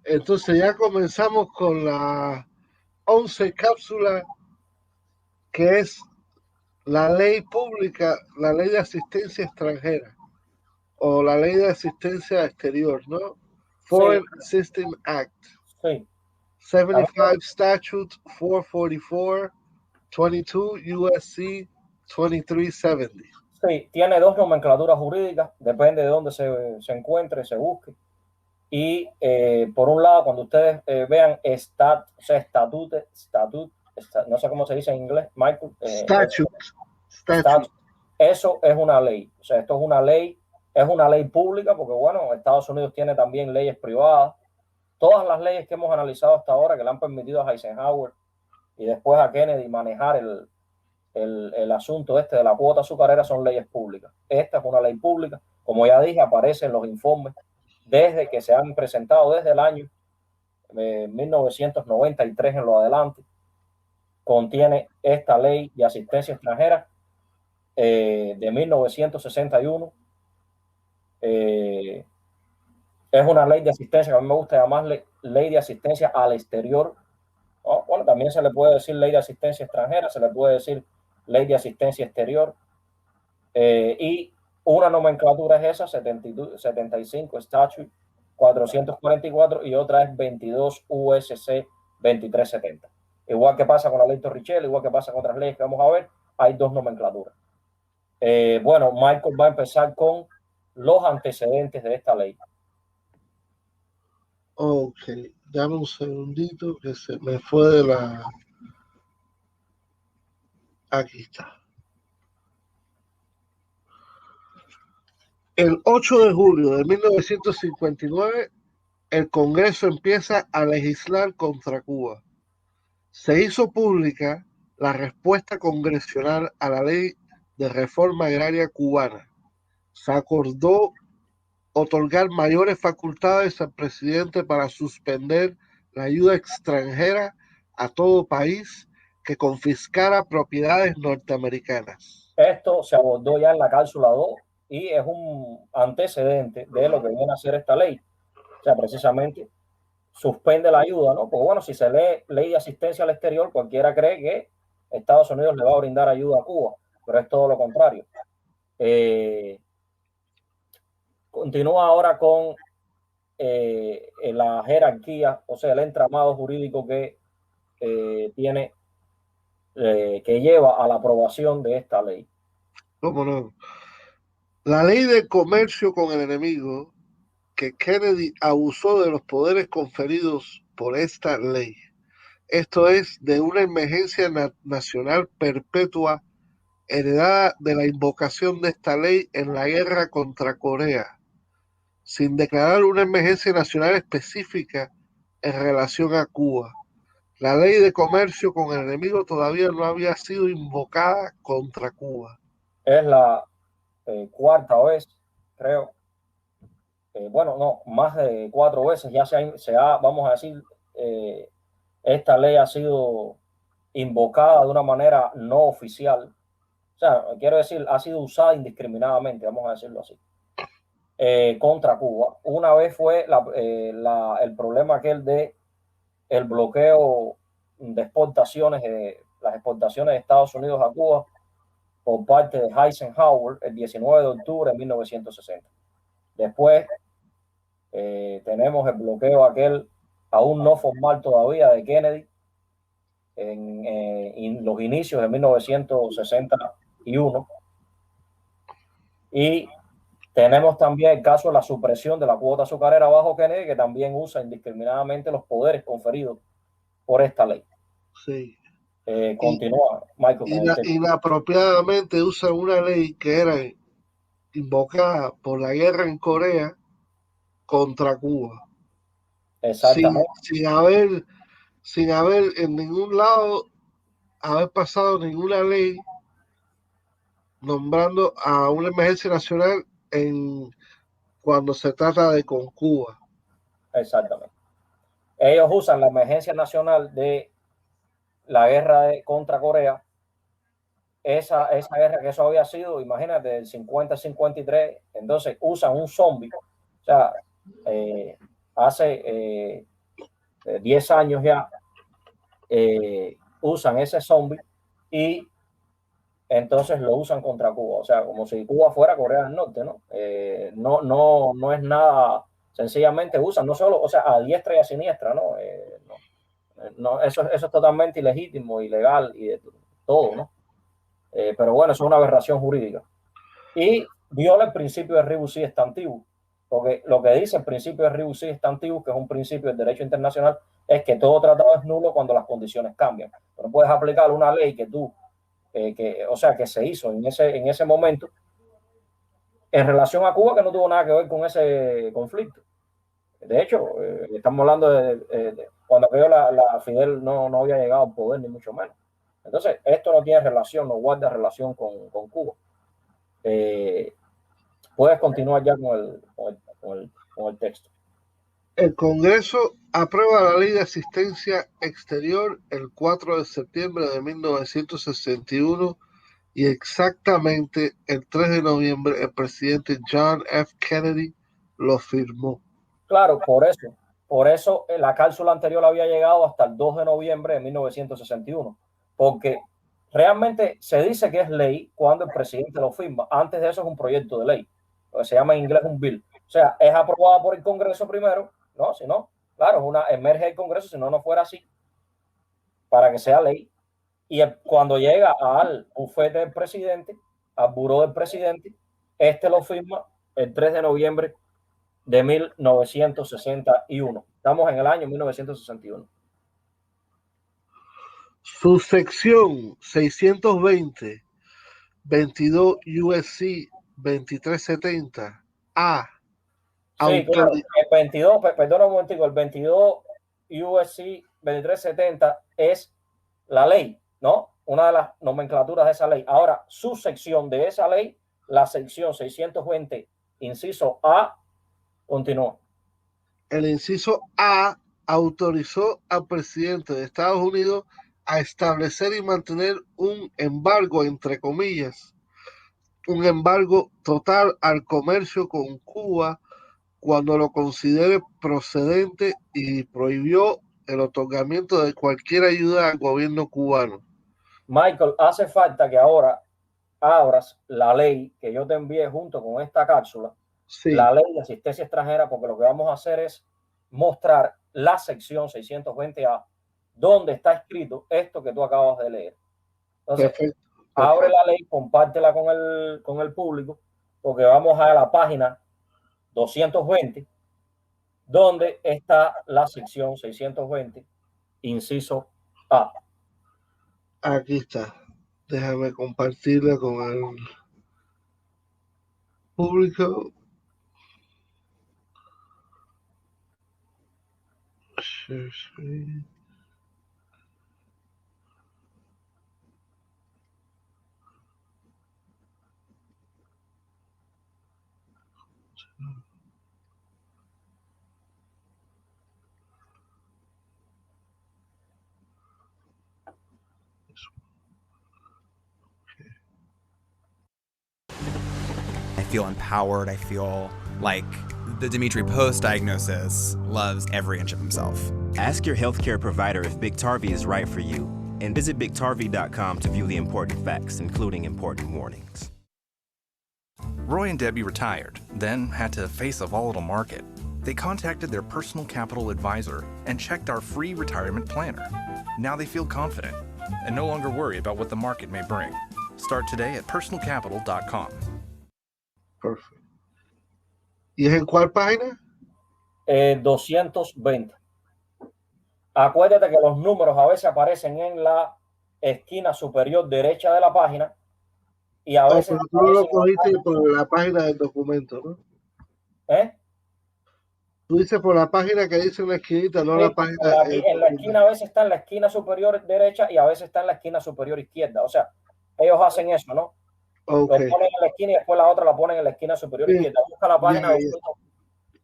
Entonces ya comenzamos con la 11 cápsula, que es la ley pública, la ley de asistencia extranjera o la ley de asistencia exterior, ¿no? Sí, Foreign Assistance Act, sí. 75 Statute 444, 22 USC 2370. Sí, tiene dos nomenclaturas jurídicas, depende de dónde se encuentre, se busque. Y por un lado, cuando ustedes vean no sé cómo se dice en inglés, Michael, Statute. eso es una ley. O sea, esto es una ley pública, porque bueno, Estados Unidos tiene también leyes privadas. Todas las leyes que hemos analizado hasta ahora que le han permitido a Eisenhower y después a Kennedy manejar el asunto este de la cuota azucarera son leyes públicas. Esta es una ley pública. Como ya dije, aparece en los informes desde que se han presentado desde el año 1993 en lo adelante. Contiene esta ley de asistencia extranjera de 1961. Es una ley de asistencia que a mí me gusta llamarle ley de asistencia al exterior. Bueno, también se le puede decir ley de asistencia extranjera, se le puede decir ley de asistencia exterior. Y una nomenclatura es esa, 75 Statute 444, y otra es 22 USC 2370. Igual que pasa con la ley Torricelli, igual que pasa con otras leyes que vamos a ver, hay dos nomenclaturas. Bueno, Michael va a empezar con los antecedentes de esta ley. Ok, dame un segundito que se me fue de la... Aquí está. El 8 de julio de 1959, el Congreso empieza a legislar contra Cuba. Se hizo pública la respuesta congresional a la ley de reforma agraria cubana. Se acordó otorgar mayores facultades al presidente para suspender la ayuda extranjera a todo país que confiscara propiedades norteamericanas. Esto se abordó ya en la cápsula 2 y es un antecedente de lo que viene a ser esta ley. O sea, precisamente suspende la ayuda, ¿no? Porque bueno, si se lee ley de asistencia al exterior, cualquiera cree que Estados Unidos le va a brindar ayuda a Cuba, pero es todo lo contrario. Continúa ahora con la jerarquía, o sea, el entramado jurídico que tiene, que lleva a la aprobación de esta ley. ¿Cómo no? La ley de comercio con el enemigo, que Kennedy abusó de los poderes conferidos por esta ley. Esto es de una emergencia nacional perpetua heredada de la invocación de esta ley en la guerra contra Corea, sin declarar una emergencia nacional específica en relación a Cuba. La ley de comercio con el enemigo todavía no había sido invocada contra Cuba. Es la cuarta vez, creo. Bueno, no, más de 4 veces ya vamos a decir, esta ley ha sido invocada de una manera no oficial. O sea, quiero decir, ha sido usada indiscriminadamente, vamos a decirlo así, contra Cuba. Una vez fue el problema aquel de el bloqueo de exportaciones, las exportaciones de Estados Unidos a Cuba por parte de Eisenhower el 19 de octubre de 1960. Después tenemos el bloqueo aquel aún no formal todavía de Kennedy en los inicios de 1961. Y tenemos también el caso de la supresión de la cuota azucarera bajo Kennedy, que también usa indiscriminadamente los poderes conferidos por esta ley. Sí. Continúa, Michael. Inapropiadamente usa una ley que era invocada por la guerra en Corea contra Cuba. Exactamente. Sin haber en ningún lado haber pasado ninguna ley nombrando a una emergencia nacional cuando se trata de con Cuba. Exactamente. Ellos usan la emergencia nacional de la guerra contra Corea, esa guerra que eso había sido, imagínate, del 50 al 53, entonces usan un zombie, o sea, 10 años ya, usan ese zombie y entonces lo usan contra Cuba. O sea, como si Cuba fuera Corea del Norte, ¿no? No es nada, sencillamente usan, no solo, o sea, a diestra y a siniestra, ¿no? Eso es totalmente ilegítimo, ilegal y de todo, ¿no? Pero bueno, eso es una aberración jurídica. Y viola el principio de rebus sic stantibus, porque lo que dice el principio de rebus sic stantibus, que es un principio del derecho internacional, es que todo tratado es nulo cuando las condiciones cambian. No puedes aplicar una ley que tú, o sea, que se hizo en ese momento en relación a Cuba, que no tuvo nada que ver con ese conflicto. De hecho, estamos hablando de cuando aquello la Fidel no había llegado al poder, ni mucho menos. Entonces, esto no tiene relación, no guarda relación con Cuba. Puedes continuar ya con el texto. El Congreso aprueba la Ley de Asistencia Exterior el 4 de septiembre de 1961 y exactamente el 3 de noviembre el presidente John F. Kennedy lo firmó. Claro, por eso la cápsula anterior había llegado hasta el 2 de noviembre de 1961, porque realmente se dice que es ley cuando el presidente lo firma. Antes de eso es un proyecto de ley, lo que se llama en inglés un bill. O sea, es aprobada por el Congreso primero, ¿no? Si no, claro, emerge el Congreso, si no fuera así, para que sea ley. Y cuando llega al bufete del presidente, al buró del presidente, este lo firma el 3 de noviembre de 1961. Estamos en el año 1961. Su sección 620, 22 USC 2370 A. Sí, claro, el 22, perdona un momentico, el 22 USC 2370 es la ley, ¿no? Una de las nomenclaturas de esa ley. Ahora, su sección de esa ley, la sección 620, inciso A, continúa. El inciso A autorizó al presidente de Estados Unidos a establecer y mantener un embargo, entre comillas, un embargo total al comercio con Cuba cuando lo considere procedente y prohibió el otorgamiento de cualquier ayuda al gobierno cubano. Michael, hace falta que ahora abras la ley que yo te envié junto con esta cápsula, sí, la ley de asistencia extranjera, porque lo que vamos a hacer es mostrar la sección 620A, donde está escrito esto que tú acabas de leer. Entonces, perfecto. Abre la ley, compártela con el público, porque vamos a la página 220, donde está la sección 620, inciso A. Aquí está. Déjame compartirla con el público. I feel empowered. I feel like the Dimitri Post diagnosis loves every inch of himself. Ask your healthcare provider if Biktarvy is right for you, and visit Biktarvy.com to view the important facts, including important warnings. Roy and Debbie retired, then had to face a volatile market. They contacted their personal capital advisor and checked our free retirement planner. Now they feel confident and no longer worry about what the market may bring. Start today at personalcapital.com. Perfecto. ¿Y es en cuál página? 220. Acuérdate que los números a veces aparecen en la esquina superior derecha de la página y a veces... Pero tú lo cogiste por la página del documento, ¿no? Tú dices por la página que dice en la esquinita, no sí, la página... En la esquina a veces está en la esquina superior derecha y a veces está en la esquina superior izquierda. O sea, ellos hacen eso, ¿no? Okay. Lo ponen en la esquina y después la otra la ponen en la esquina superior izquierda. Busca la página...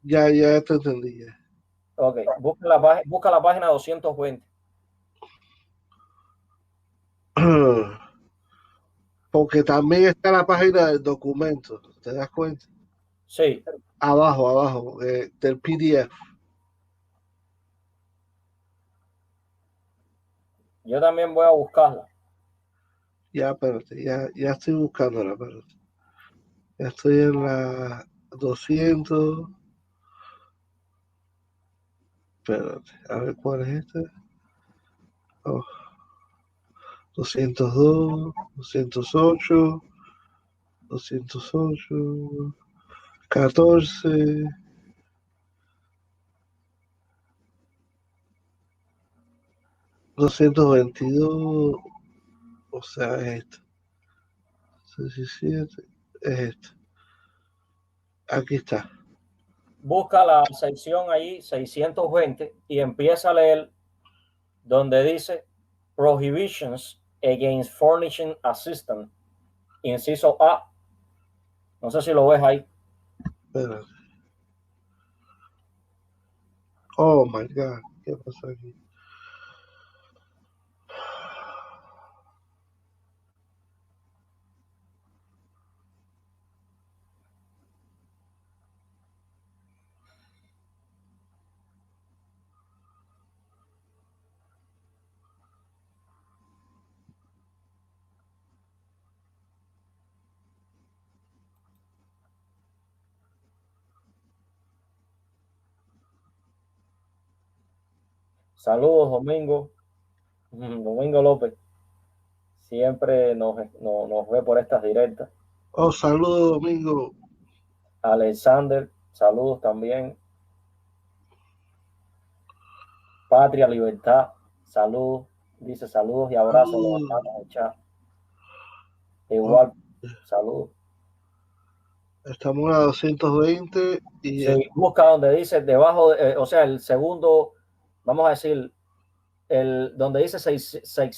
Ya te entendí. Ya. Ok, busca la página 220. Porque también está la página del documento, ¿te das cuenta? Sí. Abajo, del PDF. Yo también voy a buscarla. Ya, espérate, ya estoy buscándola, espérate. Ya estoy en la 200. Espérate, a ver cuál es esta. Oh, 202, 208, 208, 14, 222, o sea, es esta. 17, es esta. Aquí está. Busca la sección ahí, 620, y empieza a leer donde dice Prohibitions against furnishing assistance, inciso A. No sé si lo ves ahí. Espérate. Oh my God, ¿qué pasó aquí? Saludos, Domingo. Domingo López. Siempre nos ve por estas directas. Oh, saludos, Domingo. Alexander, saludos también. Patria, Libertad, saludos. Dice saludos y abrazos. Igual, saludos. Estamos a 220 y Sí, busca donde dice debajo, o sea, el segundo, vamos a decir, donde dice SEC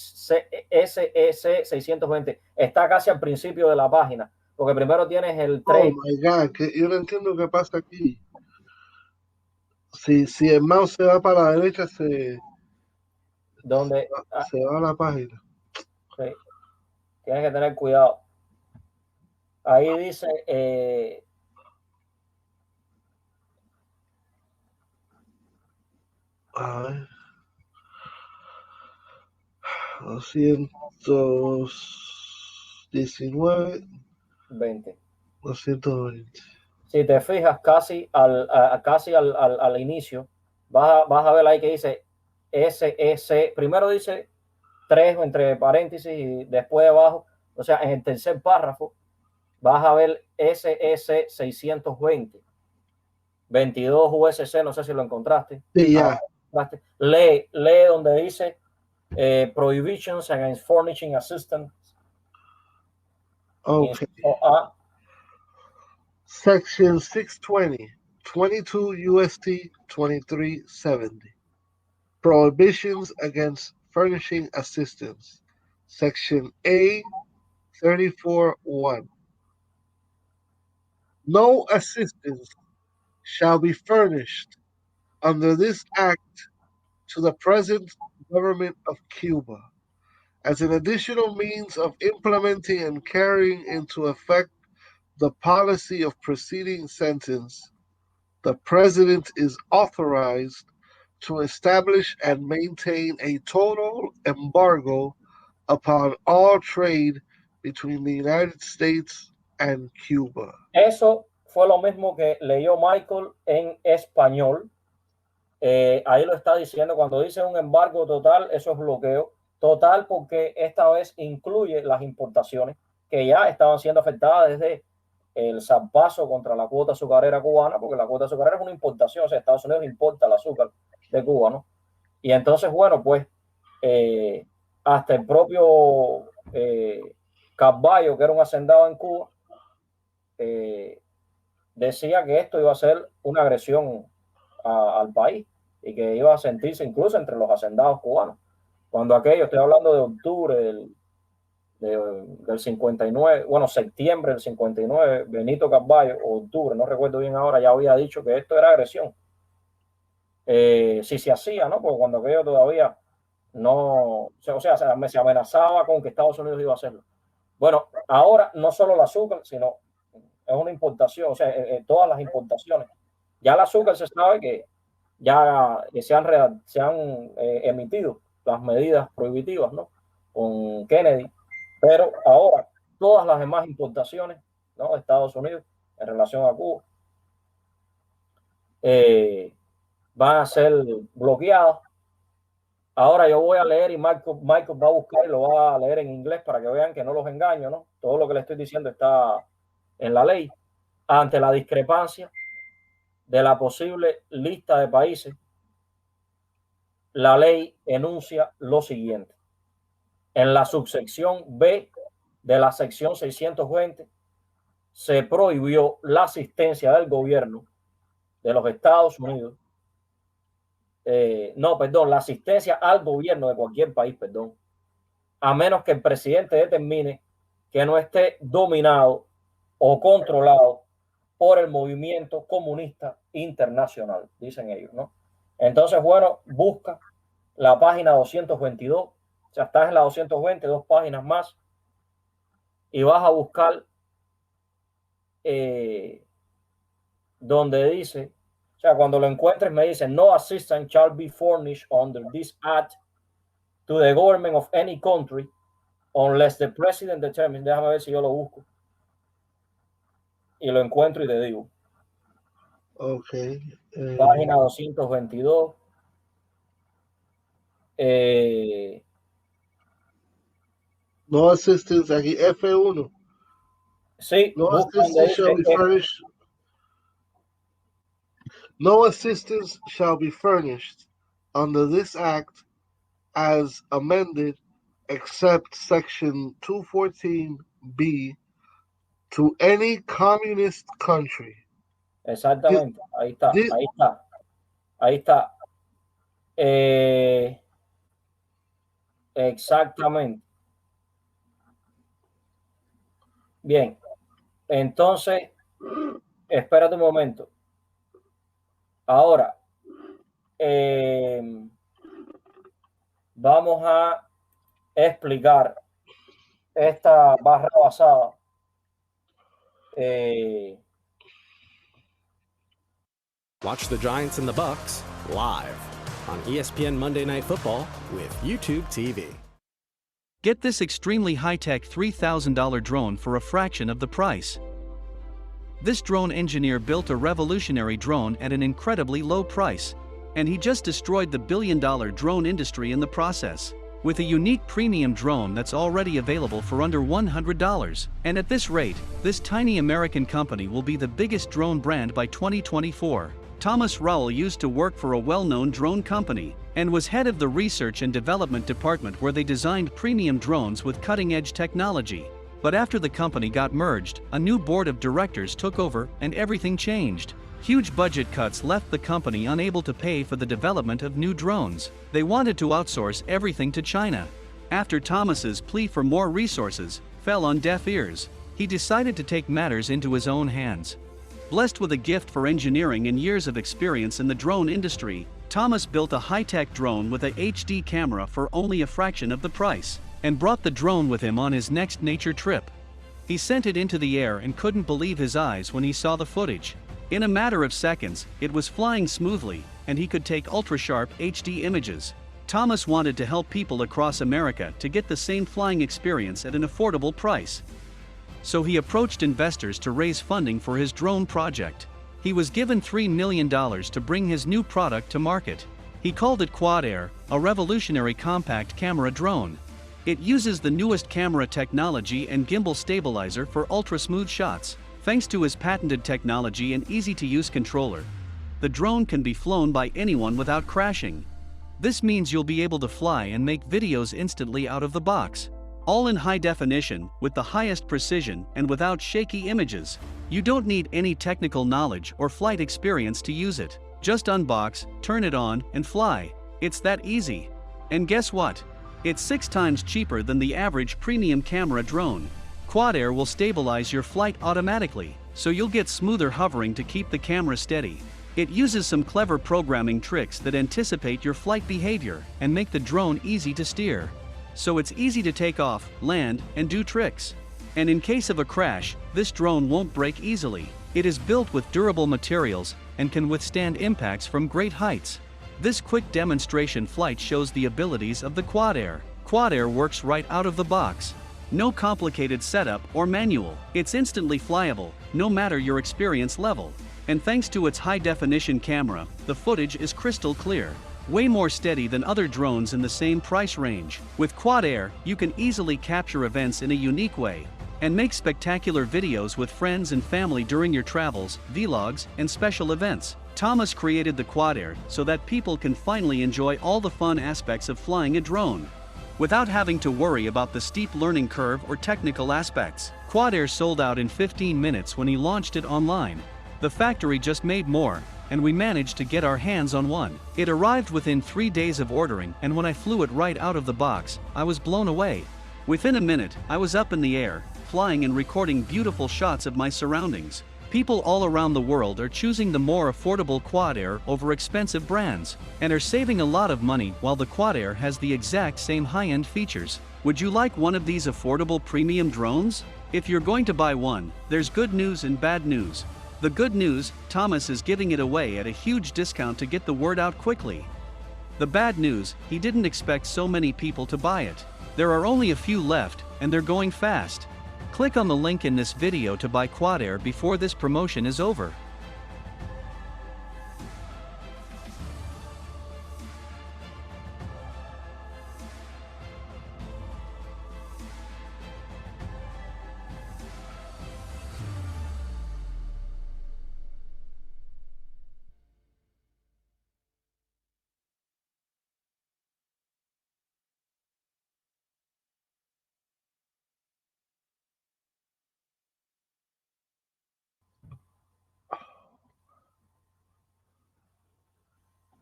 620, está casi al principio de la página, porque primero tienes el 3. Oh my God, que yo no entiendo qué pasa aquí. Si el mouse se va para la derecha, se va a la página. Sí, tienes que tener cuidado. Ahí dice a ver, 219, 20. 220. Si te fijas casi al inicio, vas a ver ahí que dice SEC. Primero dice 3 entre paréntesis y después debajo, o sea, en el tercer párrafo, vas a ver SEC 620. 22 USC, no sé si lo encontraste. Sí, ya. Lee donde dice Prohibitions against furnishing assistance. Okay. Section 620, 22 UST 2370. Prohibitions against furnishing assistance. Section A 34.1. No assistance shall be furnished under this act to the present government of Cuba as an additional means of implementing and carrying into effect the policy of preceding sentence. The president is authorized to establish and maintain a total embargo upon all trade between the United States and Cuba. Eso fue lo mismo que leyó Michael en español. Ahí lo está diciendo, cuando dice un embargo total, eso es bloqueo total, porque esta vez incluye las importaciones que ya estaban siendo afectadas desde el zarpazo contra la cuota azucarera cubana, porque la cuota azucarera es una importación, o sea, Estados Unidos importa el azúcar de Cuba, ¿no? Y entonces, bueno, pues hasta el propio Carballo, que era un hacendado en Cuba, decía que esto iba a ser una agresión al país y que iba a sentirse incluso entre los hacendados cubanos. Cuando aquello, estoy hablando de octubre del 59, bueno, septiembre del 59, Benito Carballo, o octubre, no recuerdo bien ahora, ya había dicho que esto era agresión. Si se hacía, ¿no? Porque cuando aquello todavía no, o sea, se amenazaba con que Estados Unidos iba a hacerlo. Bueno, ahora no solo el azúcar, sino es una importación, o sea, todas las importaciones. Ya el azúcar se sabe que ya se han emitido las medidas prohibitivas, ¿no? Con Kennedy, pero ahora todas las demás importaciones, ¿no? de Estados Unidos en relación a Cuba van a ser bloqueadas. Ahora yo voy a leer y Michael va a buscar y lo va a leer en inglés para que vean que no los engaño, ¿no? Todo lo que le estoy diciendo está en la ley. Ante la discrepancia de la posible lista de países, la ley enuncia lo siguiente. En la subsección B de la sección 620 se prohibió la asistencia del gobierno de los Estados Unidos. La asistencia al gobierno de cualquier país, a menos que el presidente determine que no esté dominado o controlado por el movimiento comunista internacional, dicen ellos, ¿no? Entonces, bueno, busca la página 222, o sea, estás en la 220, 2 páginas más, y vas a buscar donde dice, o sea, cuando lo encuentres me dice, no assistance shall be furnished under this act to the government of any country unless the president determines. Déjame ver si yo lo busco y lo encuentro y te digo. Ok. Página 222. No assistance aquí, F1. Sí, no assistance shall be furnished. No assistance shall be furnished under this act as amended, except section 214B, to any communist country. Exactamente, ahí está. Exactamente. Bien, entonces, espérate un momento. Ahora, vamos a explicar esta barra basada. Watch the Giants and the Bucks live on ESPN Monday Night Football with YouTube TV. Get this extremely high-tech $3,000 drone for a fraction of the price. This drone engineer built a revolutionary drone at an incredibly low price, and he just destroyed the billion-dollar drone industry in the process. With a unique premium drone that's already available for under $100. And at this rate, this tiny American company will be the biggest drone brand by 2024. Thomas Rowell used to work for a well-known drone company, and was head of the research and development department where they designed premium drones with cutting-edge technology. But after the company got merged, a new board of directors took over and everything changed. Huge budget cuts left the company unable to pay for the development of new drones. They wanted to outsource everything to China. After Thomas's plea for more resources fell on deaf ears, he decided to take matters into his own hands. Blessed with a gift for engineering and years of experience in the drone industry, Thomas built a high-tech drone with a HD camera for only a fraction of the price, and brought the drone with him on his next nature trip. He sent it into the air and couldn't believe his eyes when he saw the footage. In a matter of seconds, it was flying smoothly, and he could take ultra-sharp HD images. Thomas wanted to help people across America to get the same flying experience at an affordable price. So he approached investors to raise funding for his drone project. He was given $3 million to bring his new product to market. He called it Quad Air, a revolutionary compact camera drone. It uses the newest camera technology and gimbal stabilizer for ultra-smooth shots. Thanks to his patented technology and easy-to-use controller, the drone can be flown by anyone without crashing. This means you'll be able to fly and make videos instantly out of the box. All in high definition, with the highest precision and without shaky images. You don't need any technical knowledge or flight experience to use it. Just unbox, turn it on, and fly. It's that easy. And guess what? It's 6 times cheaper than the average premium camera drone. Quad Air will stabilize your flight automatically, so you'll get smoother hovering to keep the camera steady. It uses some clever programming tricks that anticipate your flight behavior and make the drone easy to steer. So it's easy to take off, land, and do tricks. And in case of a crash, this drone won't break easily. It is built with durable materials and can withstand impacts from great heights. This quick demonstration flight shows the abilities of the Quad Air. Quad Air works right out of the box. No complicated setup or manual. It's instantly flyable, no matter your experience level. And thanks to its high-definition camera, the footage is crystal clear. Way more steady than other drones in the same price range. With Quad Air, you can easily capture events in a unique way and make spectacular videos with friends and family during your travels, vlogs, and special events. Thomas created the Quad Air so that people can finally enjoy all the fun aspects of flying a drone without having to worry about the steep learning curve or technical aspects. Quad Air sold out in 15 minutes when he launched it online. The factory just made more, and we managed to get our hands on one. It arrived within 3 days of ordering, and when I flew it right out of the box, I was blown away. Within a minute, I was up in the air, flying and recording beautiful shots of my surroundings. People all around the world are choosing the more affordable Quad Air over expensive brands, and are saving a lot of money while the Quad Air has the exact same high-end features. Would you like one of these affordable premium drones? If you're going to buy one, there's good news and bad news. The good news, Thomas is giving it away at a huge discount to get the word out quickly. The bad news, he didn't expect so many people to buy it. There are only a few left, and they're going fast. Click on the link in this video to buy Quad Air before this promotion is over.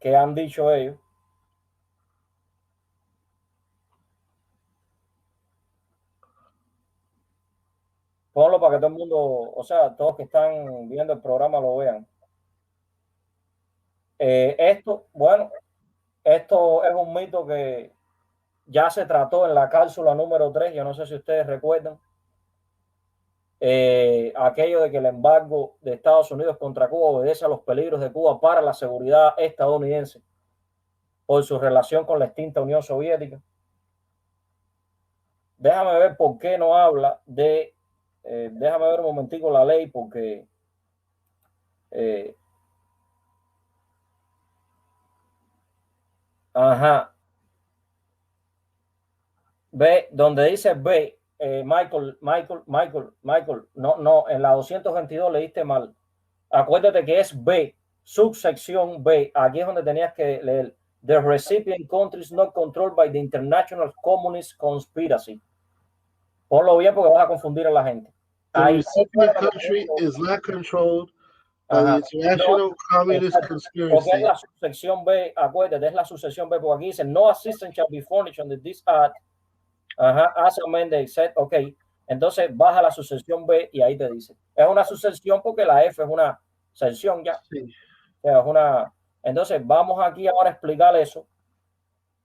¿Qué han dicho ellos? Ponlo para que todo el mundo, o sea, todos que están viendo el programa lo vean. Bueno, esto es un mito que ya se trató en la cápsula número 3. Yo no sé si ustedes recuerdan. Aquello de que el embargo de Estados Unidos contra Cuba obedece a los peligros de Cuba para la seguridad estadounidense por su relación con la extinta Unión Soviética. Déjame ver por qué no habla de... déjame ver un momentico la ley, porque ve, donde dice B, Michael, no, en la 222 leíste mal. Acuérdate que es B, subsección B. Aquí es donde tenías que leer. The recipient country is not controlled by the international communist conspiracy. Ponlo bien porque vas a confundir a la gente. The recipient country is not controlled by the international communist conspiracy. Porque es la subsección B, acuérdate, es la subsección B, porque aquí dice no assistance shall be furnished under this act. As amended, said, ok. Entonces baja la sucesión B y ahí te dice. Es una sucesión porque la F es una sección ya. Sí. O sea, es una... Entonces vamos aquí ahora a explicar eso.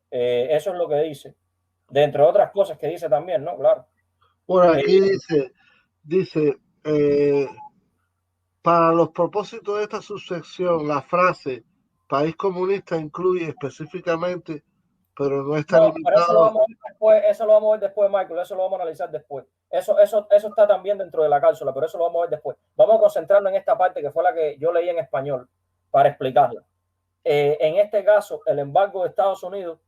Eso es lo que dice. De entre otras cosas que dice también, ¿no? Claro. Bueno, aquí dice para los propósitos de esta subsección, la frase país comunista incluye específicamente, pero no está limitado. Eso lo vamos a ver después, Michael. Eso lo vamos a analizar después. Eso está también dentro de la cápsula, pero eso lo vamos a ver después. Vamos a concentrarnos en esta parte que fue la que yo leí en español para explicarla. En este caso, el embargo de Estados Unidos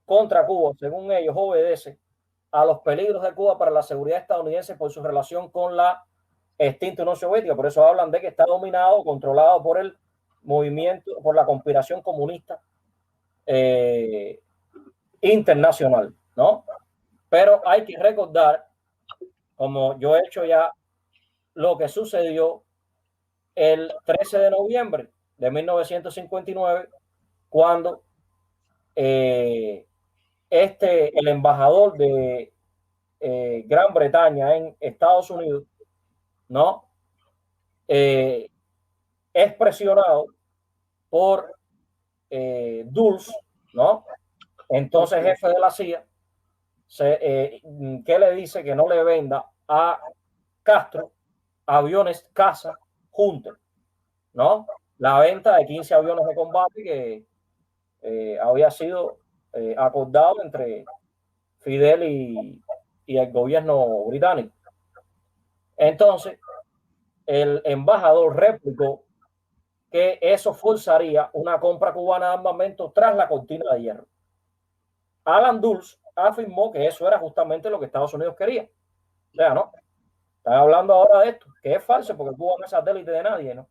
contra Cuba, según ellos, obedece a los peligros de Cuba para la seguridad estadounidense por su relación con la extinta Unión Soviética. Por eso hablan de que está dominado, controlado por el movimiento, por la conspiración comunista internacional, ¿no? Pero hay que recordar, como yo he hecho ya, lo que sucedió el 13 de noviembre de 1959, cuando el embajador de Gran Bretaña en Estados Unidos, ¿no? Es presionado por Dulles, ¿no? Entonces jefe de la CIA, que le dice que no le venda a Castro aviones caza Hunter, ¿no? la venta de 15 aviones de combate que había sido acordado entre Fidel y el gobierno británico. Entonces, el embajador replicó que eso forzaría una compra cubana de armamento tras la cortina de hierro. Alan Dulles afirmó que eso era justamente lo que Estados Unidos quería. O sea, ¿no? Están hablando ahora de esto, que es falso porque Cuba no es satélite de nadie, ¿no?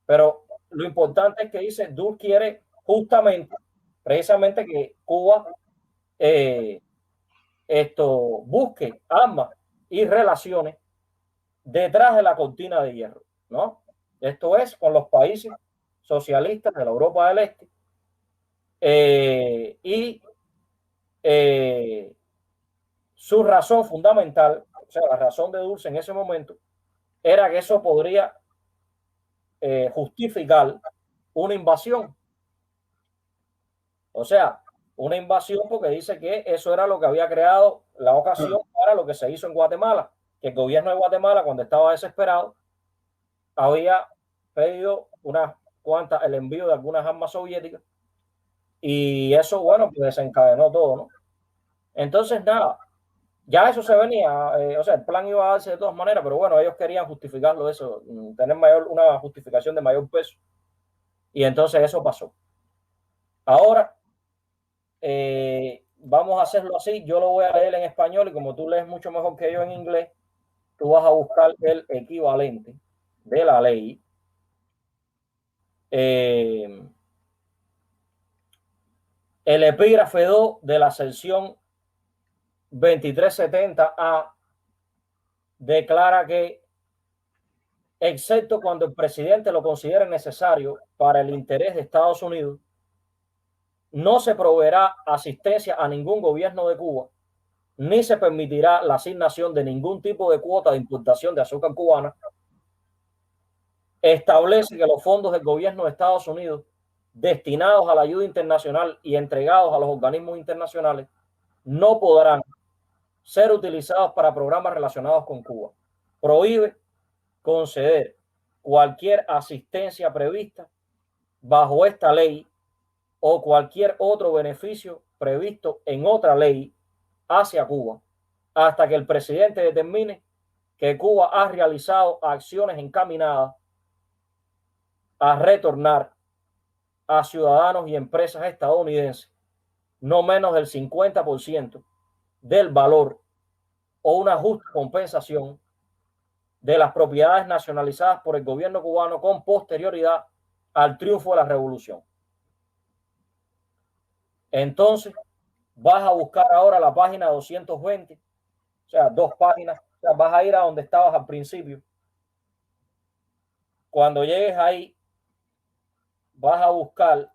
Pero lo importante es que dice, Dulles quiere justamente, precisamente que Cuba busque armas y relaciones detrás de la cortina de hierro, ¿no? Esto es con los países socialistas de la Europa del Este su razón fundamental, o sea, la razón de Dulles en ese momento era que eso podría justificar una invasión. O sea, una invasión porque dice que eso era lo que había creado la ocasión para lo que se hizo en Guatemala, que el gobierno de Guatemala, cuando estaba desesperado, había pedido unas cuantas, el envío de algunas armas soviéticas, y eso, bueno, pues desencadenó todo, ¿no? Entonces, nada, ya eso se venía, o sea, el plan iba a darse de todas maneras, pero bueno, ellos querían justificarlo, eso, tener una justificación de mayor peso, y entonces eso pasó. Ahora, vamos a hacerlo así, yo lo voy a leer en español y como tú lees mucho mejor que yo en inglés, tú vas a buscar el equivalente de la ley. El epígrafe 2 de la sección 2370A declara que, excepto cuando el presidente lo considere necesario para el interés de Estados Unidos, no se proveerá asistencia a ningún gobierno de Cuba, ni se permitirá la asignación de ningún tipo de cuota de importación de azúcar cubana. Establece que los fondos del gobierno de Estados Unidos destinados a la ayuda internacional y entregados a los organismos internacionales no podrán ser utilizados para programas relacionados con Cuba. Prohíbe conceder cualquier asistencia prevista bajo esta ley o cualquier otro beneficio previsto en otra ley hacia Cuba, hasta que el presidente determine que Cuba ha realizado acciones encaminadas a retornar a ciudadanos y empresas estadounidenses no menos del 50% del valor o una justa compensación de las propiedades nacionalizadas por el gobierno cubano con posterioridad al triunfo de la revolución. Entonces, vas a buscar ahora la página 220, o sea, 2 páginas, o sea, vas a ir a donde estabas al principio. Cuando llegues ahí, vas a buscar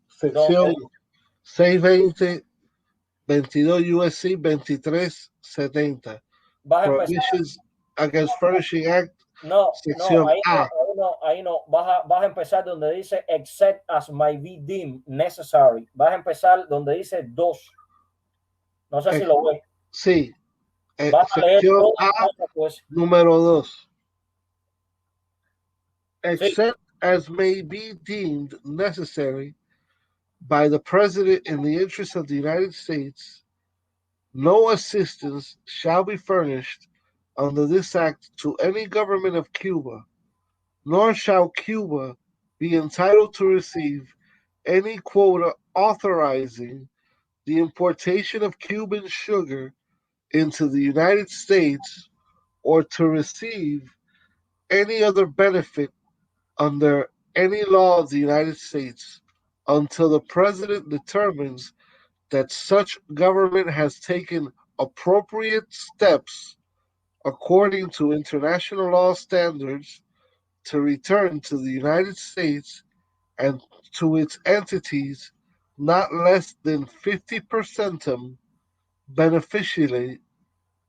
sección 620, 22 USC 2370. Prohibitions Against Furnishing Act. No, sección no, ahí A. ahí no. Vas a empezar donde dice except as might be deemed necessary. Vas a empezar donde dice 2. No sé si lo ves. Sí. Vas a leer sección todo, A, pues. número 2. Except Sí. as may be deemed necessary by the President in the interest of the United States, no assistance shall be furnished under this act to any government of Cuba, nor shall Cuba be entitled to receive any quota authorizing the importation of Cuban sugar into the United States or to receive any other benefit under any law of the United States until the President determines that such government has taken appropriate steps according to international law standards to return to the United States and to its entities not less than 50% beneficially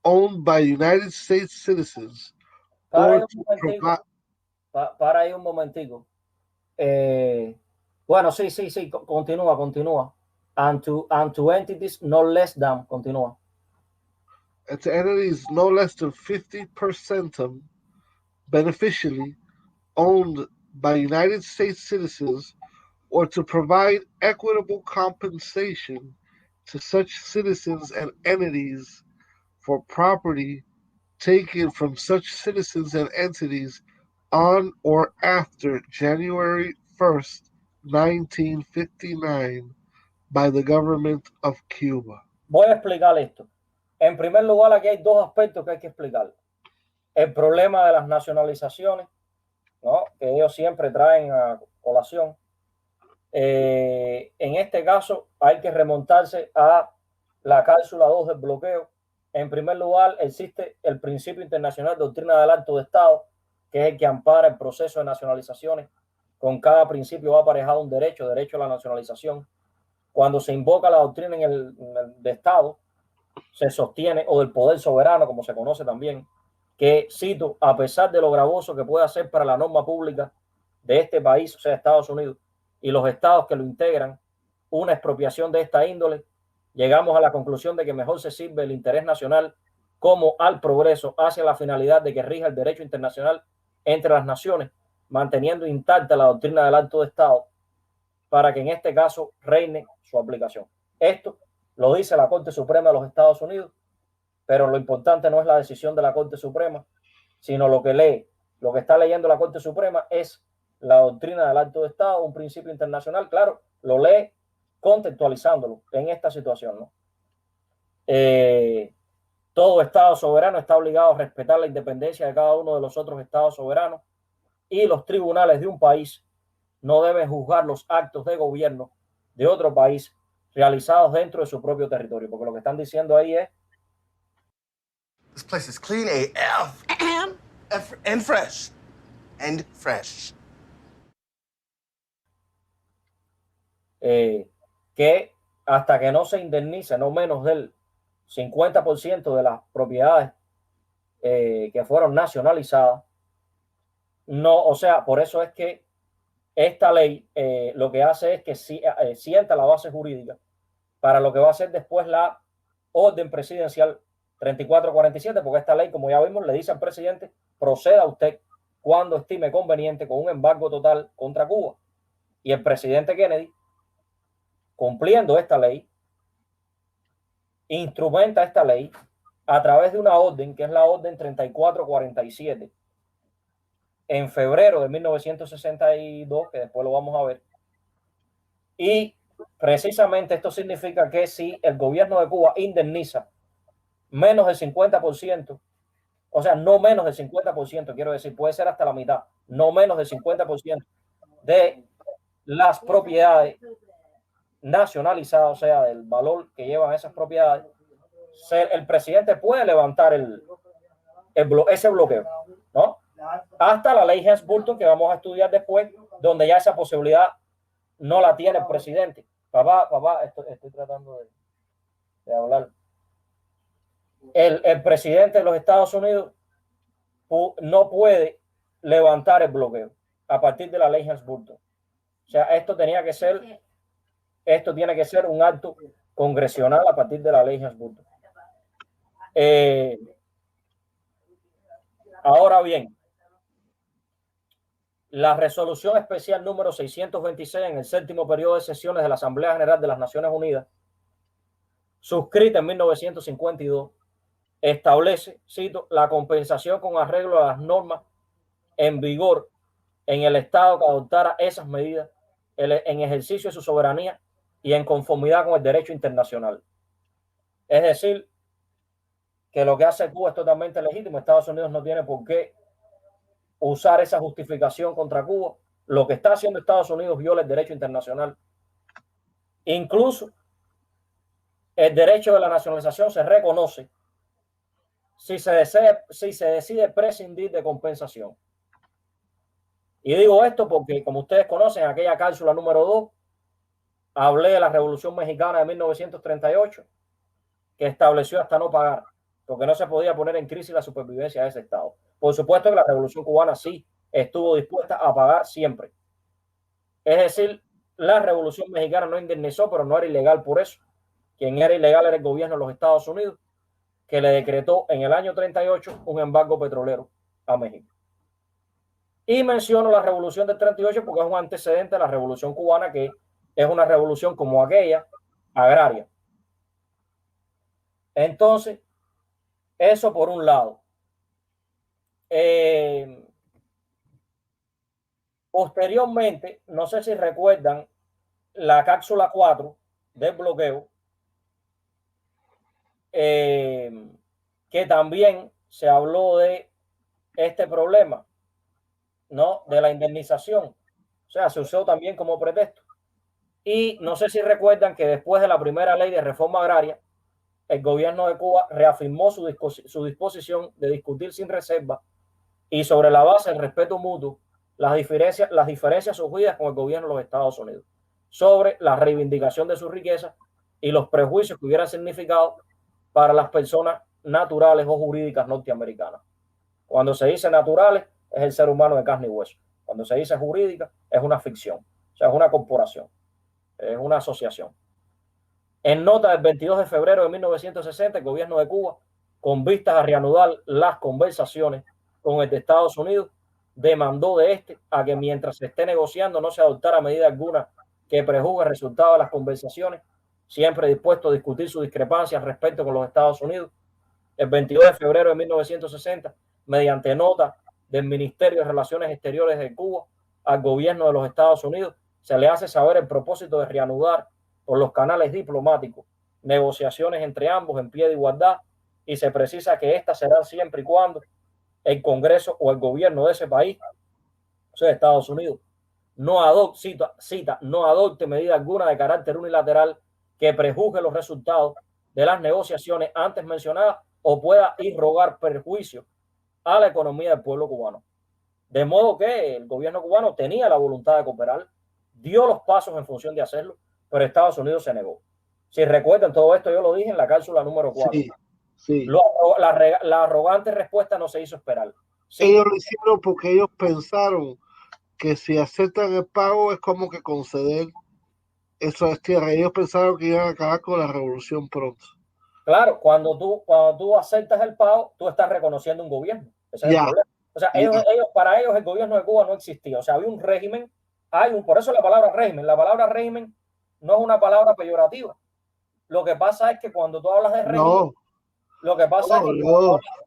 owned by United States citizens. Para ahí un momentico. Bueno, sí, continúa. And to entities no less than, continúa. And to entities no less than 50% beneficially owned by United States citizens or to provide equitable compensation to such citizens and entities for property taken from such citizens and entities on or after January 1st, 1959 by the government of Cuba. Voy a explicar esto. En primer lugar, aquí hay dos aspectos que hay que explicar. El problema de las nacionalizaciones, ¿no?, que ellos siempre traen a colación. En este caso hay que remontarse a la cláusula 2 del bloqueo. En primer lugar, existe el principio internacional de doctrina del acto de Estado, que es el que ampara el proceso de nacionalizaciones. Con cada principio va aparejado un derecho a la nacionalización. Cuando se invoca la doctrina de Estado, se sostiene, o del poder soberano, como se conoce también, que, cito, a pesar de lo gravoso que pueda ser para la norma pública de este país, o sea, Estados Unidos, y los estados que lo integran, una expropiación de esta índole, llegamos a la conclusión de que mejor se sirve el interés nacional como al progreso hacia la finalidad de que rija el derecho internacional entre las naciones, manteniendo intacta la doctrina del acto de Estado para que en este caso reine su aplicación. Esto lo dice la Corte Suprema de los Estados Unidos, pero lo importante no es la decisión de la Corte Suprema, sino lo que está leyendo la Corte Suprema es la doctrina del acto de Estado, un principio internacional, claro, lo lee contextualizándolo en esta situación, ¿no? Todo Estado soberano está obligado a respetar la independencia de cada uno de los otros Estados soberanos y los tribunales de un país no deben juzgar los actos de gobierno de otro país realizados dentro de su propio territorio, porque lo que están diciendo ahí es: This place is clean AF and fresh. And fresh. Que hasta que no se indemnice no menos del 50% de las propiedades que fueron nacionalizadas, no, o sea, por eso es que esta ley lo que hace es que sienta la base jurídica para lo que va a ser después la orden presidencial 3447, porque esta ley, como ya vimos, le dice al presidente: proceda usted cuando estime conveniente con un embargo total contra Cuba. Y el presidente Kennedy, cumpliendo esta ley, instrumenta esta ley a través de una orden que es la orden 3447 en febrero de 1962, que después lo vamos a ver. Y precisamente esto significa que si el gobierno de Cuba indemniza menos del 50%, o sea, no menos del 50%, quiero decir, puede ser hasta la mitad, no menos del 50% de las propiedades nacionalizadas, o sea, del valor que llevan esas propiedades, el presidente puede levantar ese bloqueo, ¿no? Hasta la ley Helms-Burton, que vamos a estudiar después, donde ya esa posibilidad no la tiene el presidente. Papá, estoy tratando de hablar. El presidente de los Estados Unidos no puede levantar el bloqueo a partir de la ley Helms-Burton. O sea, esto tiene que ser un acto congresional a partir de la ley Helms-Burton. Ahora bien, la resolución especial número 626 en el séptimo periodo de sesiones de la Asamblea General de las Naciones Unidas, suscrita en 1952, establece, cito, la compensación con arreglo a las normas en vigor en el Estado que adoptara esas medidas en ejercicio de su soberanía y en conformidad con el derecho internacional. Es decir, que lo que hace Cuba es totalmente legítimo. Estados Unidos no tiene por qué usar esa justificación contra Cuba. Lo que está haciendo Estados Unidos viola el derecho internacional. Incluso el derecho de la nacionalización se reconoce si se decide prescindir de compensación. Y digo esto porque, como ustedes conocen, aquella cláusula número 2, hablé de la Revolución Mexicana de 1938, que estableció hasta no pagar, porque no se podía poner en crisis la supervivencia de ese Estado. Por supuesto que la Revolución Cubana sí estuvo dispuesta a pagar siempre. Es decir, la Revolución Mexicana no indemnizó, pero no era ilegal por eso. Quien era ilegal era el gobierno de los Estados Unidos, que le decretó en el año 38 un embargo petrolero a México. Y menciono la revolución del 38 porque es un antecedente de la revolución cubana, que es una revolución como aquella, agraria. Entonces, eso por un lado. Posteriormente, no sé si recuerdan la cápsula 4 del bloqueo, que también se habló de este problema, ¿no? De la indemnización. O sea, se usó también como pretexto. Y no sé si recuerdan que después de la primera ley de reforma agraria, el gobierno de Cuba reafirmó su disposición de discutir sin reserva y sobre la base del respeto mutuo las diferencias surgidas con el gobierno de los Estados Unidos sobre la reivindicación de su riqueza y los prejuicios que hubieran significado para las personas naturales o jurídicas norteamericanas. Cuando se dice naturales, es el ser humano de carne y hueso. Cuando se dice jurídica, es una ficción. O sea, es una corporación, es una asociación. En nota del 22 de febrero de 1960, el gobierno de Cuba, con vistas a reanudar las conversaciones con el de Estados Unidos, demandó de este a que mientras se esté negociando no se adoptara medida alguna que prejuzgue el resultado de las conversaciones, siempre dispuesto a discutir sus discrepancias respecto con los Estados Unidos. El 22 de febrero de 1960, mediante nota del Ministerio de Relaciones Exteriores de Cuba al gobierno de los Estados Unidos, se le hace saber el propósito de reanudar por los canales diplomáticos negociaciones entre ambos en pie de igualdad, y se precisa que éstas serán siempre y cuando el Congreso o el gobierno de ese país, o sea, Estados Unidos, no adopte medida alguna de carácter unilateral que prejuzgue los resultados de las negociaciones antes mencionadas o pueda irrogar perjuicio a la economía del pueblo cubano. De modo que el gobierno cubano tenía la voluntad de cooperar, dio los pasos en función de hacerlo, pero Estados Unidos se negó. Si recuerdan, todo esto yo lo dije en la cápsula número 4. Sí, sí. La arrogante respuesta no se hizo esperar. Sí. Ellos lo hicieron porque ellos pensaron que si aceptan el pago es como que conceder eso es tierra. Ellos pensaron que iban a acabar con la revolución pronto. Claro, cuando tú aceptas el pago, tú estás reconociendo un gobierno. Ese es el problema. O sea, para ellos el gobierno de Cuba no existía. O sea, había un régimen, por eso la palabra régimen no es una palabra peyorativa. Lo que pasa es que cuando tú hablas de régimen, lo que pasa es que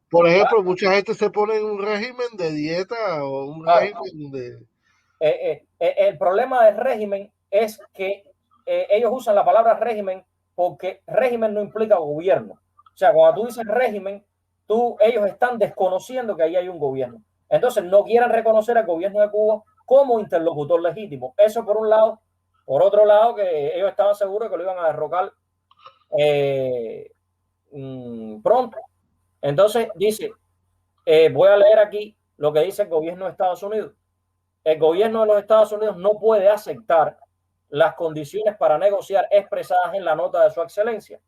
por ejemplo, mucha gente se pone en un régimen de dieta o un régimen de... el problema del régimen es que ellos usan la palabra régimen porque régimen no implica gobierno. O sea, cuando tú dices régimen, ellos están desconociendo que ahí hay un gobierno. Entonces no quieren reconocer al gobierno de Cuba como interlocutor legítimo. Eso por un lado. Por otro lado, que ellos estaban seguros que lo iban a derrocar pronto. Entonces dice, voy a leer aquí lo que dice el gobierno de Estados Unidos. El gobierno de los Estados Unidos no puede aceptar las condiciones para negociar expresadas en la nota de su excelencia,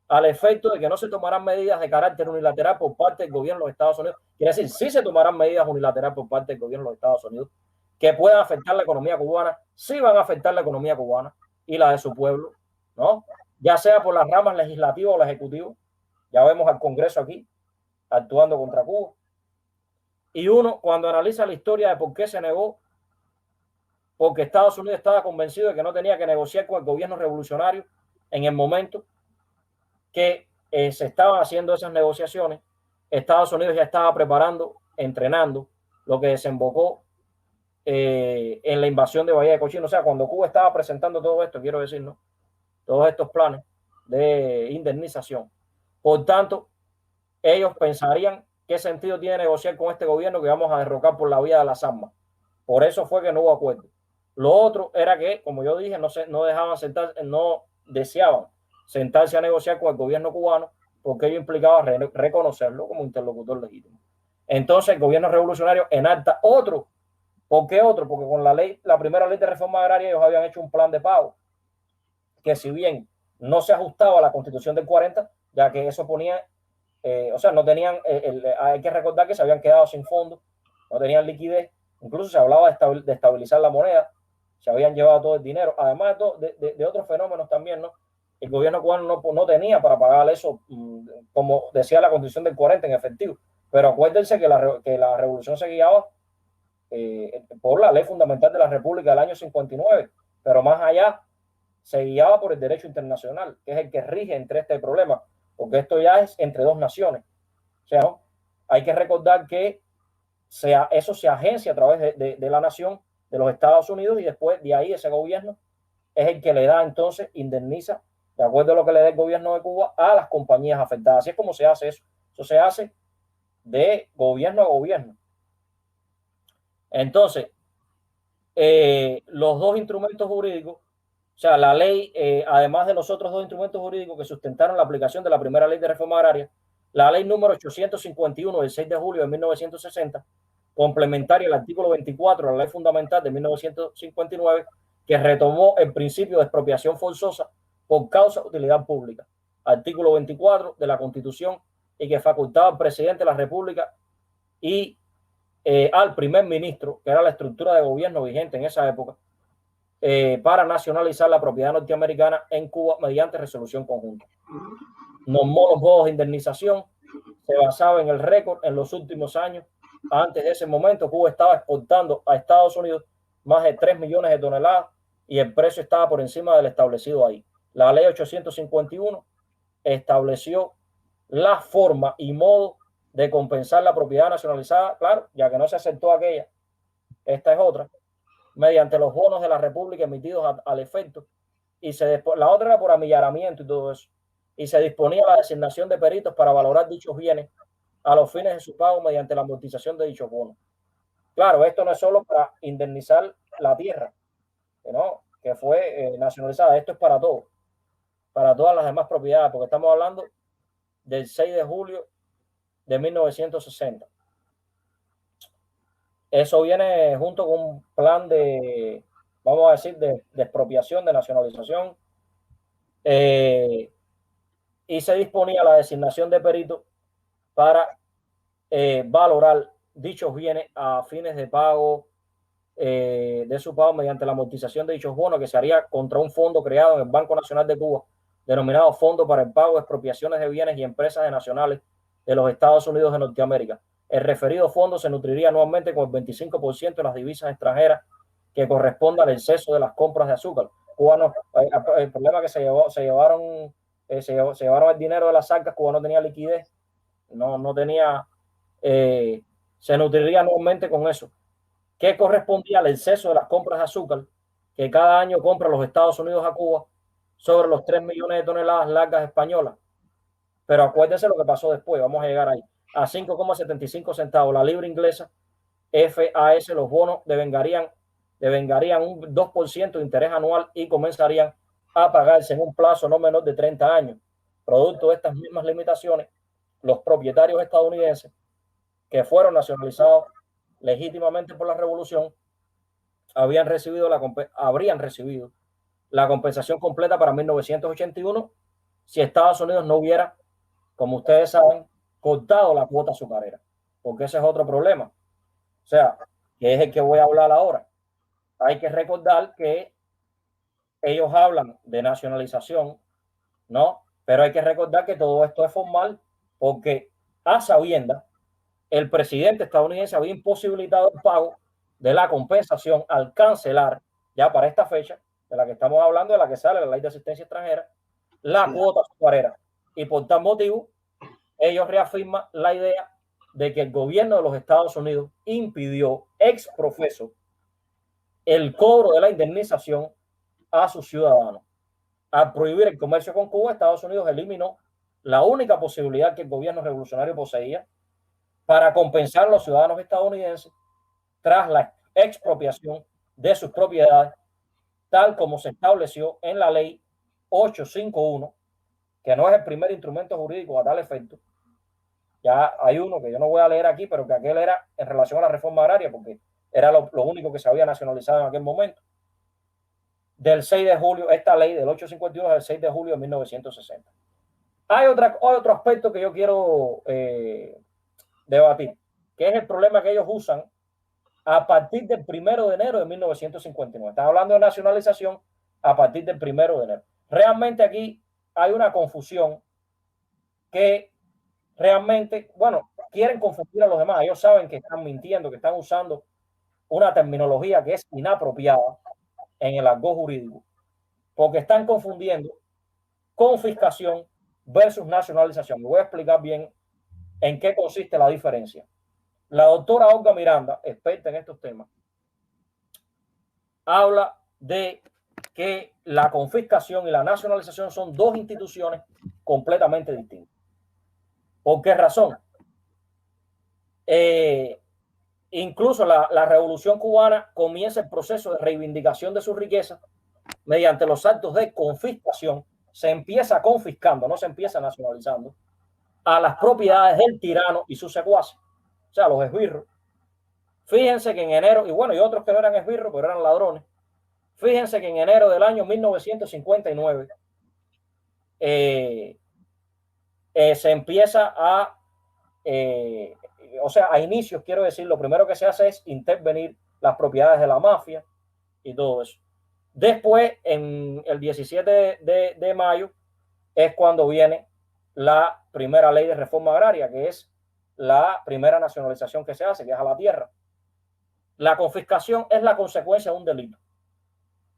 al efecto de que no se tomarán medidas de carácter unilateral por parte del gobierno de los Estados Unidos. Quiere decir, sí se tomarán medidas unilaterales por parte del gobierno de los Estados Unidos que puedan afectar la economía cubana, sí van a afectar la economía cubana y la de su pueblo, ¿no? Ya sea por las ramas legislativas o la ejecutiva. Ya vemos al Congreso aquí actuando contra Cuba. Y uno, cuando analiza la historia de por qué se negó, porque Estados Unidos estaba convencido de que no tenía que negociar con el gobierno revolucionario en el momento que se estaban haciendo esas negociaciones. Estados Unidos ya estaba preparando, entrenando, lo que desembocó en la invasión de Bahía de Cochino. O sea, cuando Cuba estaba presentando todo esto, quiero decir, ¿no? Todos estos planes de indemnización. Por tanto, ellos pensarían qué sentido tiene negociar con este gobierno que vamos a derrocar por la vía de las armas. Por eso fue que no hubo acuerdo. Lo otro era que, como yo dije, no deseaban sentarse a negociar con el gobierno cubano porque ello implicaba reconocerlo como interlocutor legítimo. Entonces el gobierno revolucionario enacta otro. ¿Por qué otro? Porque con la primera ley de reforma agraria ellos habían hecho un plan de pago que, si bien no se ajustaba a la Constitución del 40, ya que eso ponía, no tenían, hay que recordar que se habían quedado sin fondos, no tenían liquidez, incluso se hablaba de estabilizar la moneda, se habían llevado todo el dinero, además de otros fenómenos también, ¿no? El gobierno cubano no tenía para pagar eso, como decía la Constitución del 40, en efectivo. Pero acuérdense que la revolución se guiaba por la Ley Fundamental de la República del año 59, pero más allá se guiaba por el derecho internacional, que es el que rige entre este problema, porque esto ya es entre dos naciones. O sea, ¿no? Hay que recordar que eso se agencia a través de la nación, de los Estados Unidos, y después de ahí ese gobierno es el que le da, entonces indemniza, de acuerdo a lo que le dé el gobierno de Cuba, a las compañías afectadas. Así es como se hace eso. Eso se hace de gobierno a gobierno. Entonces, los dos instrumentos jurídicos, o sea, la ley, además de los otros dos instrumentos jurídicos que sustentaron la aplicación de la primera ley de reforma agraria, la ley número 851 del 6 de julio de 1960, complementaria al artículo 24 de la ley fundamental de 1959, que retomó el principio de expropiación forzosa por causa de utilidad pública, artículo 24 de la Constitución, y que facultaba al presidente de la República y al primer ministro, que era la estructura de gobierno vigente en esa época, para nacionalizar la propiedad norteamericana en Cuba mediante resolución conjunta. Normó los modos de indemnización, se basaba en el récord en los últimos años. Antes de ese momento, Cuba estaba exportando a Estados Unidos más de 3 millones de toneladas y el precio estaba por encima del establecido ahí. La ley 851 estableció la forma y modo de compensar la propiedad nacionalizada, claro, ya que no se aceptó aquella, esta es otra, mediante los bonos de la República emitidos al efecto, y la otra era por amillaramiento y todo eso, y se disponía la designación de peritos para valorar dichos bienes a los fines de su pago mediante la amortización de dichos bonos. Claro, esto no es solo para indemnizar la tierra, ¿no?, que fue nacionalizada, esto es para todo, para todas las demás propiedades, porque estamos hablando del 6 de julio de 1960. Eso viene junto con un plan de, vamos a decir, de expropiación, de nacionalización, y se disponía la designación de peritos para valorar dichos bienes a fines de pago, de su pago mediante la amortización de dichos bonos, que se haría contra un fondo creado en el Banco Nacional de Cuba, denominado Fondo para el Pago de Expropiaciones de Bienes y Empresas Nacionales de los Estados Unidos de Norteamérica. El referido fondo se nutriría anualmente con el 25% de las divisas extranjeras que corresponda al exceso de las compras de azúcar. Cuba no, el problema es que se llevaron el dinero de las arcas. Cuba no tenía liquidez, no tenía, se nutriría anualmente con eso, que correspondía al exceso de las compras de azúcar que cada año compra los Estados Unidos a Cuba sobre los 3 millones de toneladas largas españolas. Pero acuérdense lo que pasó después, vamos a llegar ahí, a 5,75 centavos la libra inglesa FAS. Los bonos devengarían un 2% de interés anual y comenzarían a pagarse en un plazo no menor de 30 años. Producto de estas mismas limitaciones, los propietarios estadounidenses que fueron nacionalizados legítimamente por la revolución habrían recibido la compensación completa para 1981 si Estados Unidos no hubiera, como ustedes saben, cortado la cuota azucarera, porque ese es otro problema, o sea, que es el que voy a hablar ahora. Hay que recordar que ellos hablan de nacionalización, ¿no? Pero hay que recordar que todo esto es formal, porque a sabiendas el presidente estadounidense había imposibilitado el pago de la compensación al cancelar, ya para esta fecha de la que estamos hablando, de la que sale la ley de asistencia extranjera, la cuota azucarera. Y por tal motivo, ellos reafirman la idea de que el gobierno de los Estados Unidos impidió ex profeso el cobro de la indemnización a sus ciudadanos. Al prohibir el comercio con Cuba, Estados Unidos eliminó la única posibilidad que el gobierno revolucionario poseía para compensar a los ciudadanos estadounidenses tras la expropiación de sus propiedades, tal como se estableció en la ley 851, que no es el primer instrumento jurídico a tal efecto. Ya hay uno que yo no voy a leer aquí, pero que aquel era en relación a la reforma agraria, porque era lo único que se había nacionalizado en aquel momento. Del 6 de julio, esta ley del 851 del 6 de julio de 1960. Hay otro aspecto que yo quiero debatir, que es el problema que ellos usan a partir del 1 de enero de 1959. Están hablando de nacionalización a partir del 1 de enero. Realmente aquí hay una confusión que realmente, bueno, quieren confundir a los demás. Ellos saben que están mintiendo, que están usando una terminología que es inapropiada en el argot jurídico, porque están confundiendo confiscación versus nacionalización. Me voy a explicar bien en qué consiste la diferencia. La doctora Olga Miranda, experta en estos temas, habla de que la confiscación y la nacionalización son dos instituciones completamente distintas. ¿Por qué razón? Incluso la Revolución Cubana comienza el proceso de reivindicación de su riqueza mediante los actos de confiscación. Se empieza confiscando, no se empieza nacionalizando, a las propiedades del tirano y sus secuaces, o sea, los esbirros. Fíjense que en enero, y bueno, y otros que no eran esbirros, pero eran ladrones, fíjense que en enero del año 1959 se empieza a, o sea, a inicios, quiero decir, lo primero que se hace es intervenir las propiedades de la mafia y todo eso. Después, en el 17 de mayo, es cuando viene la primera ley de reforma agraria, que es la primera nacionalización que se hace, que es a la tierra. La confiscación es la consecuencia de un delito.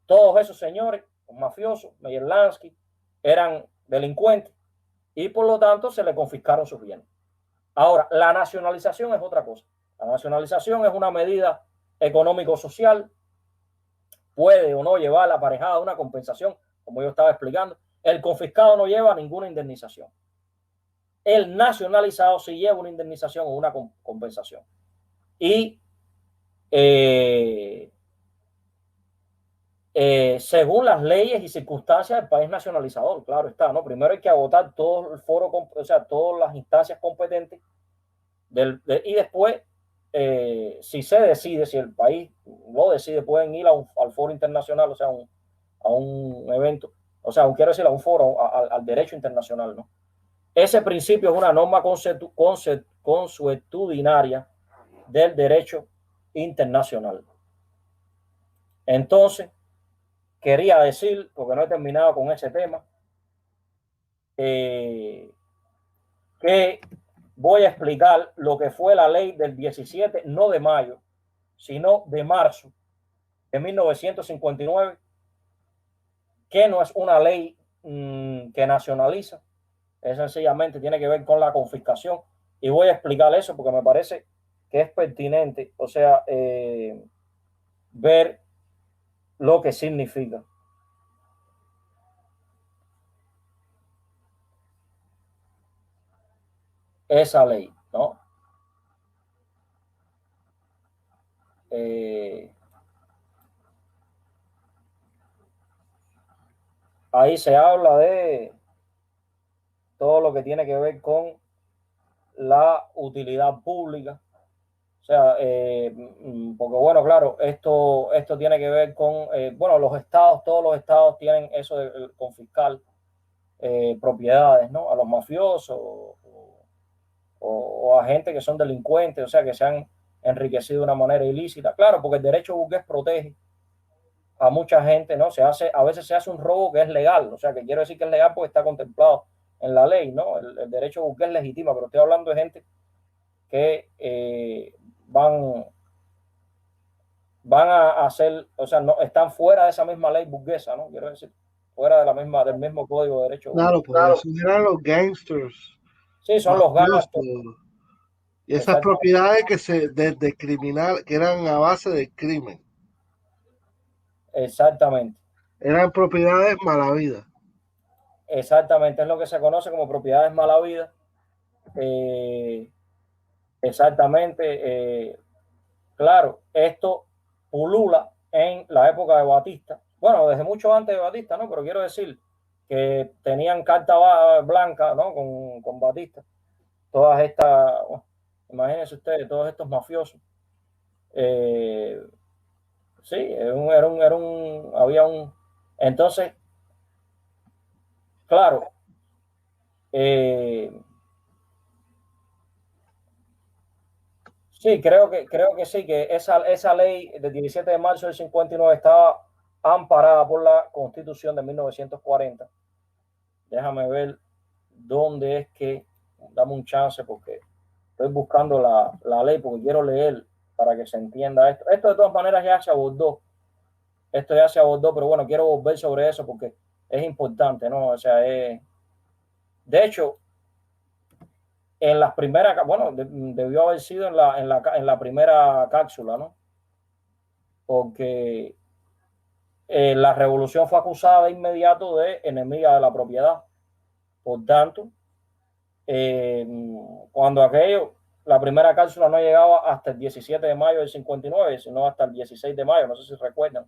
Todos esos señores, los mafiosos, Meyer Lansky, eran delincuentes y por lo tanto se le confiscaron sus bienes. Ahora, la nacionalización es otra cosa. La nacionalización es una medida económico-social, puede o no llevar aparejada una compensación, como yo estaba explicando. El confiscado no lleva ninguna indemnización. El nacionalizado sí lleva una indemnización o una compensación. Y según las leyes y circunstancias del país nacionalizador, claro está, ¿no? Primero hay que agotar todo el foro, o sea, todas las instancias competentes y después, si se decide, si el país lo decide, pueden ir al foro internacional, o sea, a un evento, o sea, quiero decir, a un foro, al derecho internacional, ¿no? Ese principio es una norma consuetudinaria del derecho internacional. Entonces, quería decir, porque no he terminado con ese tema, que voy a explicar lo que fue la ley del 17, no de mayo, sino de marzo de 1959, que no es una ley que nacionaliza, es sencillamente tiene que ver con la confiscación. Y voy a explicar eso porque me parece que es pertinente, o sea, ver lo que significa. Esa ley, ¿no? Ahí se habla de todo lo que tiene que ver con la utilidad pública. O sea, porque bueno, claro, esto tiene que ver con, bueno, los estados, todos los estados tienen eso de confiscar propiedades, ¿no? A los mafiosos o a gente que son delincuentes, o sea, que se han enriquecido de una manera ilícita. Claro, porque el derecho burgués protege a mucha gente, ¿no? A veces se hace un robo que es legal, o sea, que quiero decir que es legal porque está contemplado en la ley, ¿no? El derecho burgués legitima, pero estoy hablando de gente que van a hacer, o sea, no están fuera de esa misma ley burguesa, ¿no? Quiero decir, fuera del mismo código de derecho. Claro, pues claro. Esos eran los gangsters. Sí, son los gangsters. Y esas propiedades de criminal, que eran a base de crimen. Exactamente. Eran propiedades malavidas. Exactamente, es lo que se conoce como propiedades malavidas. Exactamente. Claro, esto pulula en la época de Batista. Bueno, desde mucho antes de Batista, ¿no? Pero quiero decir que tenían carta blanca, ¿no? Con Batista. Todas estas, bueno, imagínense ustedes, todos estos mafiosos. Sí, había un. Entonces, claro, sí, creo que sí, que esa ley del 17 de marzo del 59 estaba amparada por la Constitución de 1940. Déjame ver dónde es que, dame un chance porque estoy buscando la ley porque quiero leer para que se entienda esto. Esto de todas maneras ya se abordó. Esto ya se abordó, pero bueno, quiero volver sobre eso porque es importante, ¿no? O sea, de hecho, en las primeras, bueno, debió haber sido en la primera cápsula, ¿no? Porque la revolución fue acusada de inmediato de enemiga de la propiedad. Por tanto, cuando la primera cápsula no llegaba hasta el 17 de mayo del 59, sino hasta el 16 de mayo, no sé si recuerdan,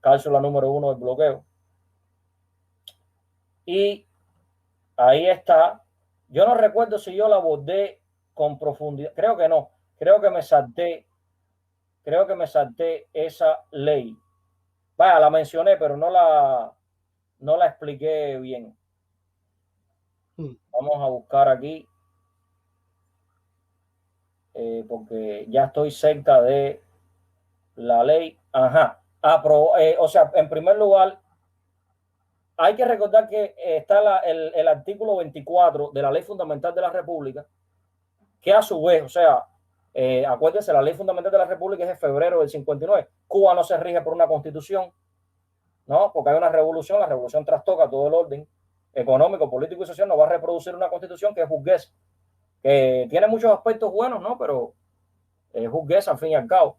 cápsula número 1 del bloqueo. Y ahí está. Yo no recuerdo si yo la abordé con profundidad. Creo que no. Creo que me salté esa ley. Vaya, la mencioné, pero no la expliqué bien. Vamos a buscar aquí. Porque ya estoy cerca de la ley. Ajá. O sea, en primer lugar, hay que recordar que está el artículo 24 de la Ley Fundamental de la República, que a su vez, o sea, acuérdense, la Ley Fundamental de la República es de febrero del 59. Cuba no se rige por una constitución, ¿no? Porque hay una revolución, la revolución trastoca todo el orden económico, político y social, no va a reproducir una constitución que es burguesa, que tiene muchos aspectos buenos, ¿no? Pero es burguesa al fin y al cabo.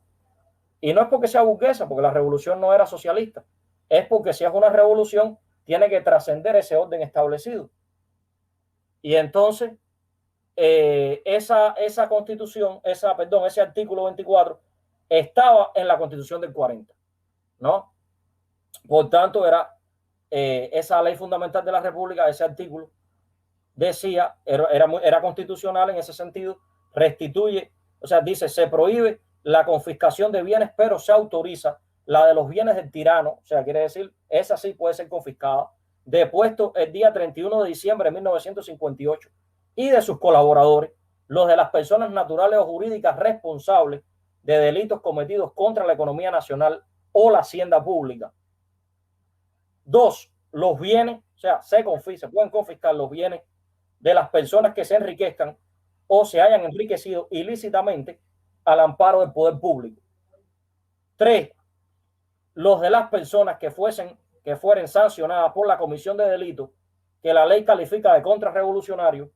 Y no es porque sea burguesa, porque la revolución no era socialista, es porque si es una revolución, tiene que trascender ese orden establecido. Y entonces, esa constitución, ese artículo 24 estaba en la constitución del 40, ¿no? Por tanto, era esa ley fundamental de la República, ese artículo decía, era constitucional en ese sentido, restituye, o sea, dice, se prohíbe la confiscación de bienes, pero se autoriza la de los bienes del tirano, o sea, quiere decir, esa sí puede ser confiscada, depuesto el día 31 de diciembre de 1958, y de sus colaboradores, los de las personas naturales o jurídicas responsables de delitos cometidos contra la economía nacional o la hacienda pública. 2, los bienes, o sea, se pueden confiscar los bienes de las personas que se enriquezcan o se hayan enriquecido ilícitamente al amparo del poder público. 3, los de las personas que fueren sancionadas por la comisión de delitos que la ley califica de contrarrevolucionario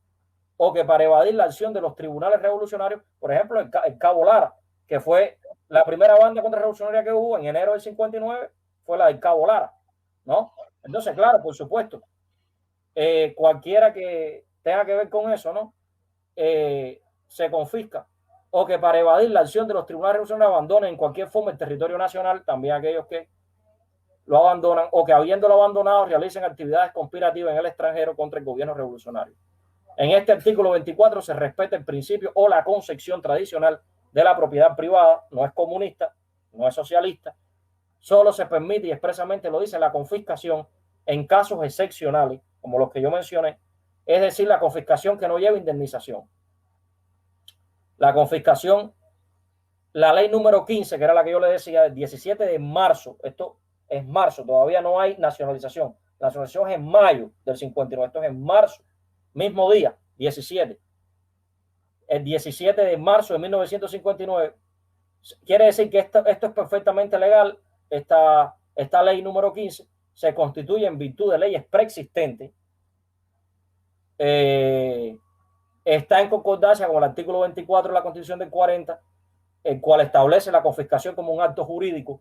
o que para evadir la acción de los tribunales revolucionarios, por ejemplo, el Cabo Lara, que fue la primera banda contrarrevolucionaria que hubo en enero del 59, fue la del Cabo Lara, ¿no? Entonces, claro, por supuesto, cualquiera que tenga que ver con eso, ¿no? Se confisca, o que para evadir la acción de los tribunales revolucionarios abandonen en cualquier forma el territorio nacional, también aquellos que lo abandonan o que habiéndolo abandonado realicen actividades conspirativas en el extranjero contra el gobierno revolucionario. En este artículo 24 se respeta el principio o la concepción tradicional de la propiedad privada, no es comunista, no es socialista, solo se permite y expresamente lo dice la confiscación en casos excepcionales, como los que yo mencioné, es decir, la confiscación que no lleva indemnización. La confiscación, la ley número 15, que era la que yo le decía, el 17 de marzo, esto es marzo, todavía no hay nacionalización. La nacionalización es en mayo del 59, esto es en marzo, mismo día, 17. El 17 de marzo de 1959. Quiere decir que esto es perfectamente legal. Esta ley número 15 se constituye en virtud de leyes preexistentes. Está en concordancia con el artículo 24 de la Constitución del 40, el cual establece la confiscación como un acto jurídico.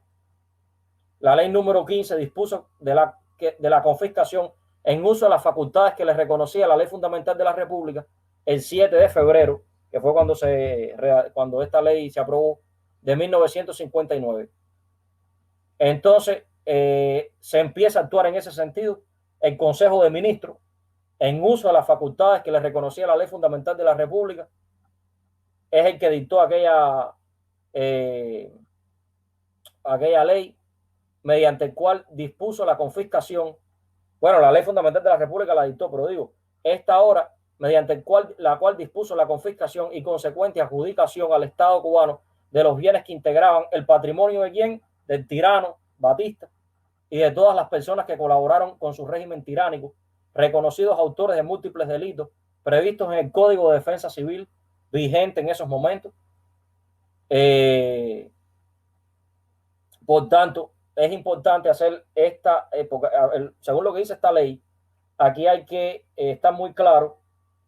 La ley número 15 dispuso de la confiscación en uso de las facultades que le reconocía la Ley Fundamental de la República el 7 de febrero, que fue cuando esta ley se aprobó, de 1959. Entonces, se empieza a actuar en ese sentido. El Consejo de Ministros, en uso de las facultades que le reconocía la Ley Fundamental de la República, es el que dictó aquella ley mediante el cual dispuso la confiscación. Bueno, la Ley Fundamental de la República la dictó, pero digo, esta hora, mediante la cual dispuso la confiscación y consecuente adjudicación al Estado cubano de los bienes que integraban el patrimonio de quién, del tirano Batista y de todas las personas que colaboraron con su régimen tiránico, reconocidos autores de múltiples delitos previstos en el Código de Defensa Civil vigente en esos momentos. Por tanto, es importante hacer esta época, según lo que dice esta ley, aquí hay que estar muy claro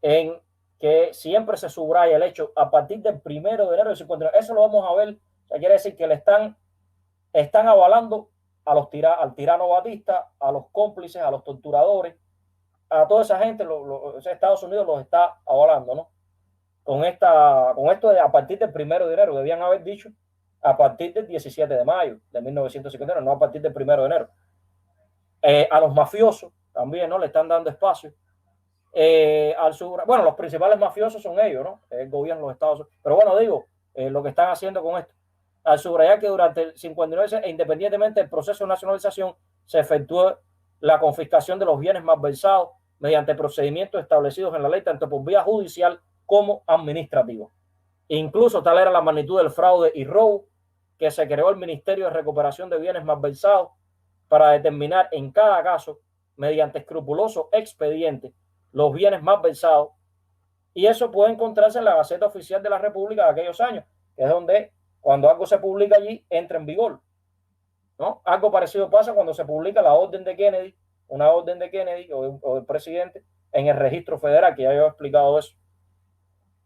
en que siempre se subraya el hecho a partir del 1 de enero del 59. Eso lo vamos a ver. O sea, quiere decir que le están avalando al tirano Batista, a los cómplices, a los torturadores, a toda esa gente. Estados Unidos los está avalando, ¿no? Con esto de a partir del 1 de enero, debían haber dicho a partir del 17 de mayo de 1959, no a partir del 1 de enero. A los mafiosos también, ¿no? Le están dando espacio. Al sur, bueno, los principales mafiosos son ellos, ¿no? El gobierno de los Estados Unidos. Pero bueno, digo, lo que están haciendo con esto, al subrayar que durante el 59, independientemente del proceso de nacionalización, se efectuó la confiscación de los bienes malversados mediante procedimientos establecidos en la ley, tanto por vía judicial como administrativa. Incluso tal era la magnitud del fraude y robo que se creó el Ministerio de Recuperación de Bienes Malversados para determinar en cada caso, mediante escrupuloso expediente, los bienes malversados. Y eso puede encontrarse en la Gaceta Oficial de la República de aquellos años, que es donde cuando algo se publica allí entra en vigor, ¿no? Algo parecido pasa cuando se publica la orden de Kennedy, una orden de Kennedy o del presidente en el registro federal, que ya yo he explicado eso.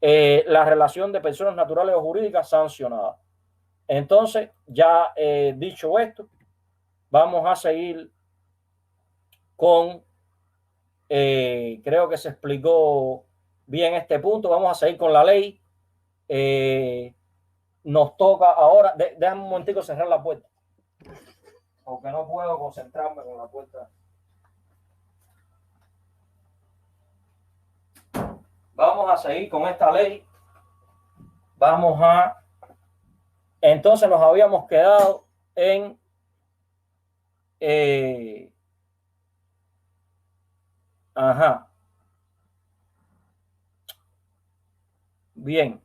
La relación de personas naturales o jurídicas sancionadas. Entonces, ya dicho esto, vamos a seguir con, creo que se explicó bien este punto, vamos a seguir con la ley. Nos toca ahora, déjame un momentico cerrar la puerta, porque no puedo concentrarme con la puerta. Vamos a seguir con esta ley. Entonces nos habíamos quedado en bien,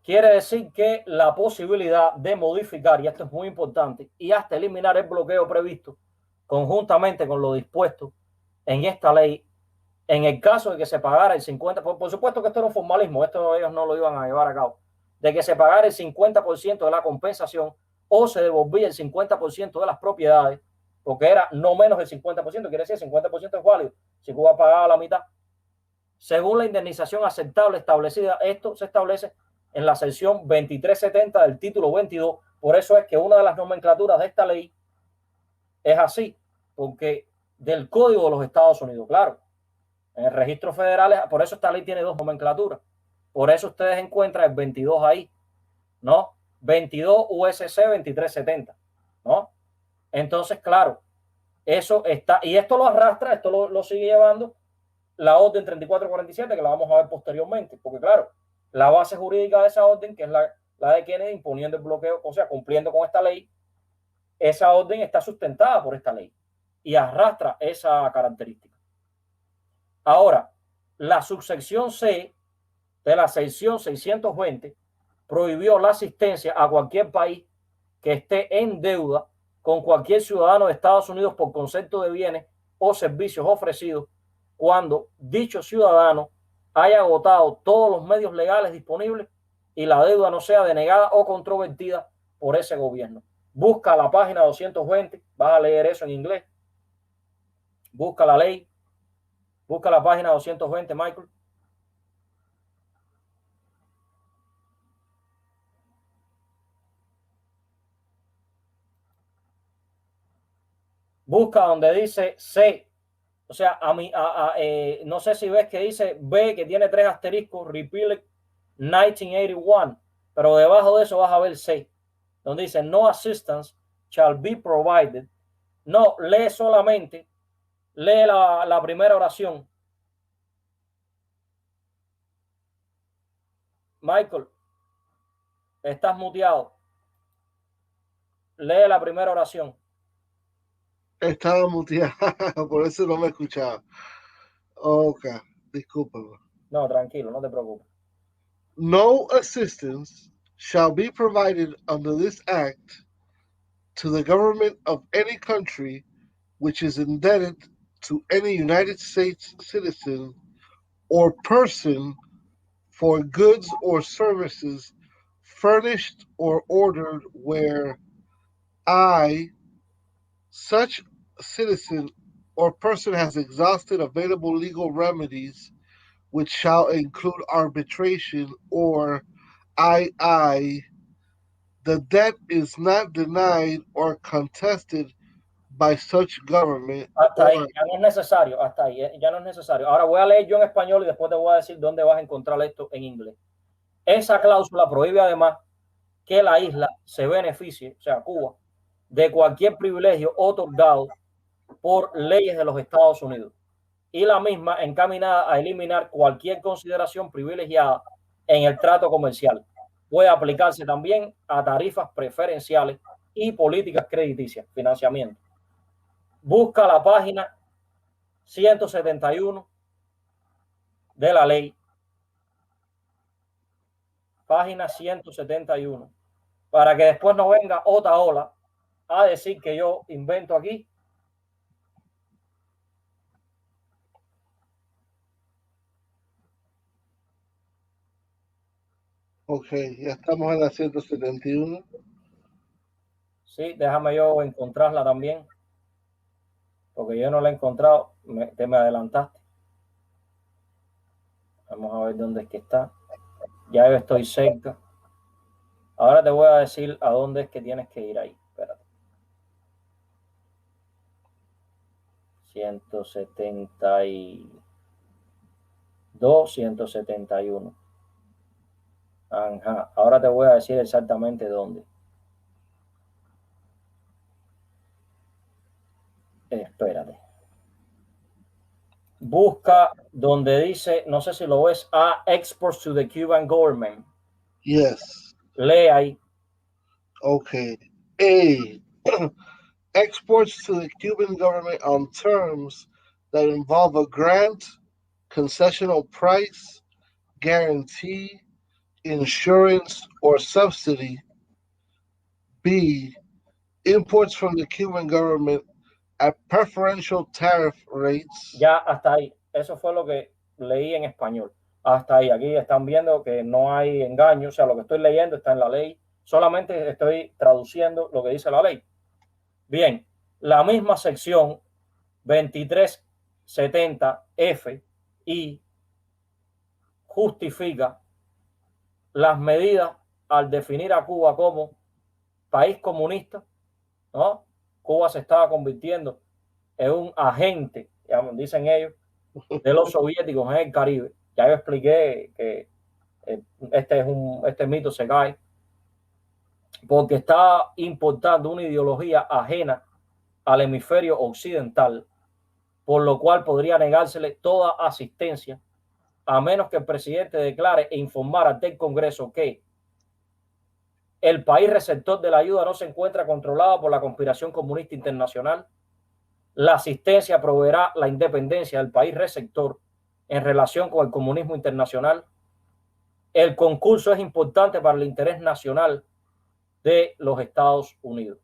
quiere decir que la posibilidad de modificar, y esto es muy importante, y hasta eliminar el bloqueo previsto conjuntamente con lo dispuesto en esta ley, en el caso de que se pagara el 50%, por supuesto que esto era un formalismo, esto ellos no lo iban a llevar a cabo, de que se pagara el 50% de la compensación o se devolvía el 50% de las propiedades, porque era no menos del 50%, quiere decir el 50% es válido, si Cuba pagaba la mitad. Según la indemnización aceptable establecida, esto se establece en la sección 2370 del título 22, por eso es que una de las nomenclaturas de esta ley es así, porque del Código de los Estados Unidos, claro, en el registro federal, por eso esta ley tiene dos nomenclaturas. Por eso ustedes encuentran el 22 ahí, ¿no? 22 USC 2370, ¿no? Entonces, claro, eso está, y esto lo arrastra, esto lo sigue llevando la orden 3447, que la vamos a ver posteriormente, porque claro, la base jurídica de esa orden, que es la de Kennedy imponiendo el bloqueo, o sea, cumpliendo con esta ley, esa orden está sustentada por esta ley y arrastra esa característica. Ahora, la subsección C de la sección 620 prohibió la asistencia a cualquier país que esté en deuda con cualquier ciudadano de Estados Unidos por concepto de bienes o servicios ofrecidos cuando dicho ciudadano haya agotado todos los medios legales disponibles y la deuda no sea denegada o controvertida por ese gobierno. Busca la página 220, vas a leer eso en inglés. Busca la ley. Busca la página 220, Michael. Busca donde dice C. O sea, no sé si ves que dice B, que tiene 3 asteriscos, Repealed 1981. Pero debajo de eso vas a ver C, donde dice no assistance shall be provided. No, lee solamente. Lee la primera oración. Michael, estás muteado. Lee la primera oración. Estaba muteado, por eso no me escuchaba. Ok, discúlpame. No, tranquilo, no te preocupes. No assistance shall be provided under this act to the government of any country which is indebted to any United States citizen or person for goods or services furnished or ordered where I, such citizen or person has exhausted available legal remedies, which shall include arbitration, or II, the debt is not denied or contested by such government. Hasta ahí, ya no es necesario, hasta ahí, ya no es necesario. Ahora voy a leer yo en español y después te voy a decir dónde vas a encontrar esto en inglés. Esa cláusula prohíbe además que la isla se beneficie, o sea, Cuba, de cualquier privilegio otorgado por leyes de los Estados Unidos, y la misma encaminada a eliminar cualquier consideración privilegiada en el trato comercial. Puede aplicarse también a tarifas preferenciales y políticas crediticias, financiamiento. Busca la página 171 de la ley. Página 171. Para que después no venga otra ola a decir que yo invento aquí. Ok, ya estamos en la 171. Sí, déjame yo encontrarla también, porque yo no la he encontrado. Te me adelantaste. Vamos a ver dónde es que está. Ya yo estoy cerca. Ahora te voy a decir a dónde es que tienes que ir ahí. Espérate. 172, 171. Ajá. Ahora te voy a decir exactamente dónde. Espérate. Busca donde dice, no sé si lo ves, exports to the Cuban government. Yes. Lee ahí. Okay. A. Exports to the Cuban government on terms that involve a grant, concessional price, guarantee, insurance, or subsidy. B. Imports from the Cuban government at preferential tariff rates. Ya hasta ahí. Eso fue lo que leí en español. Hasta ahí. Aquí están viendo que no hay engaño. O sea, lo que estoy leyendo está en la ley. Solamente estoy traduciendo lo que dice la ley. Bien, la misma sección 2370F y justifica las medidas al definir a Cuba como país comunista, ¿no? Cuba se estaba convirtiendo en un agente, dicen ellos, de los soviéticos en el Caribe. Ya yo expliqué que este mito se cae porque está importando una ideología ajena al hemisferio occidental, por lo cual podría negársele toda asistencia a menos que el presidente declare e informara ante Congreso que el país receptor de la ayuda no se encuentra controlado por la conspiración comunista internacional. La asistencia proveerá la independencia del país receptor en relación con el comunismo internacional. El concurso es importante para el interés nacional de los Estados Unidos.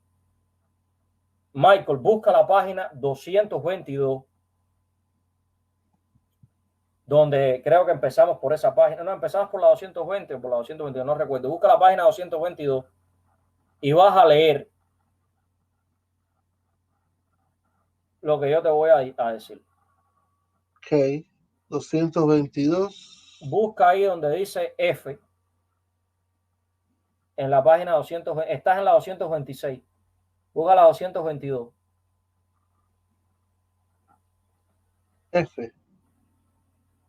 Michael, busca la página 222, donde creo que empezamos por esa página. No, empezamos por la 220 o por la 222, no recuerdo. Busca la página 222 y vas a leer lo que yo te voy a decir. Ok, 222. Busca ahí donde dice F. En la página 220. Estás en la 226. Busca la 222. F.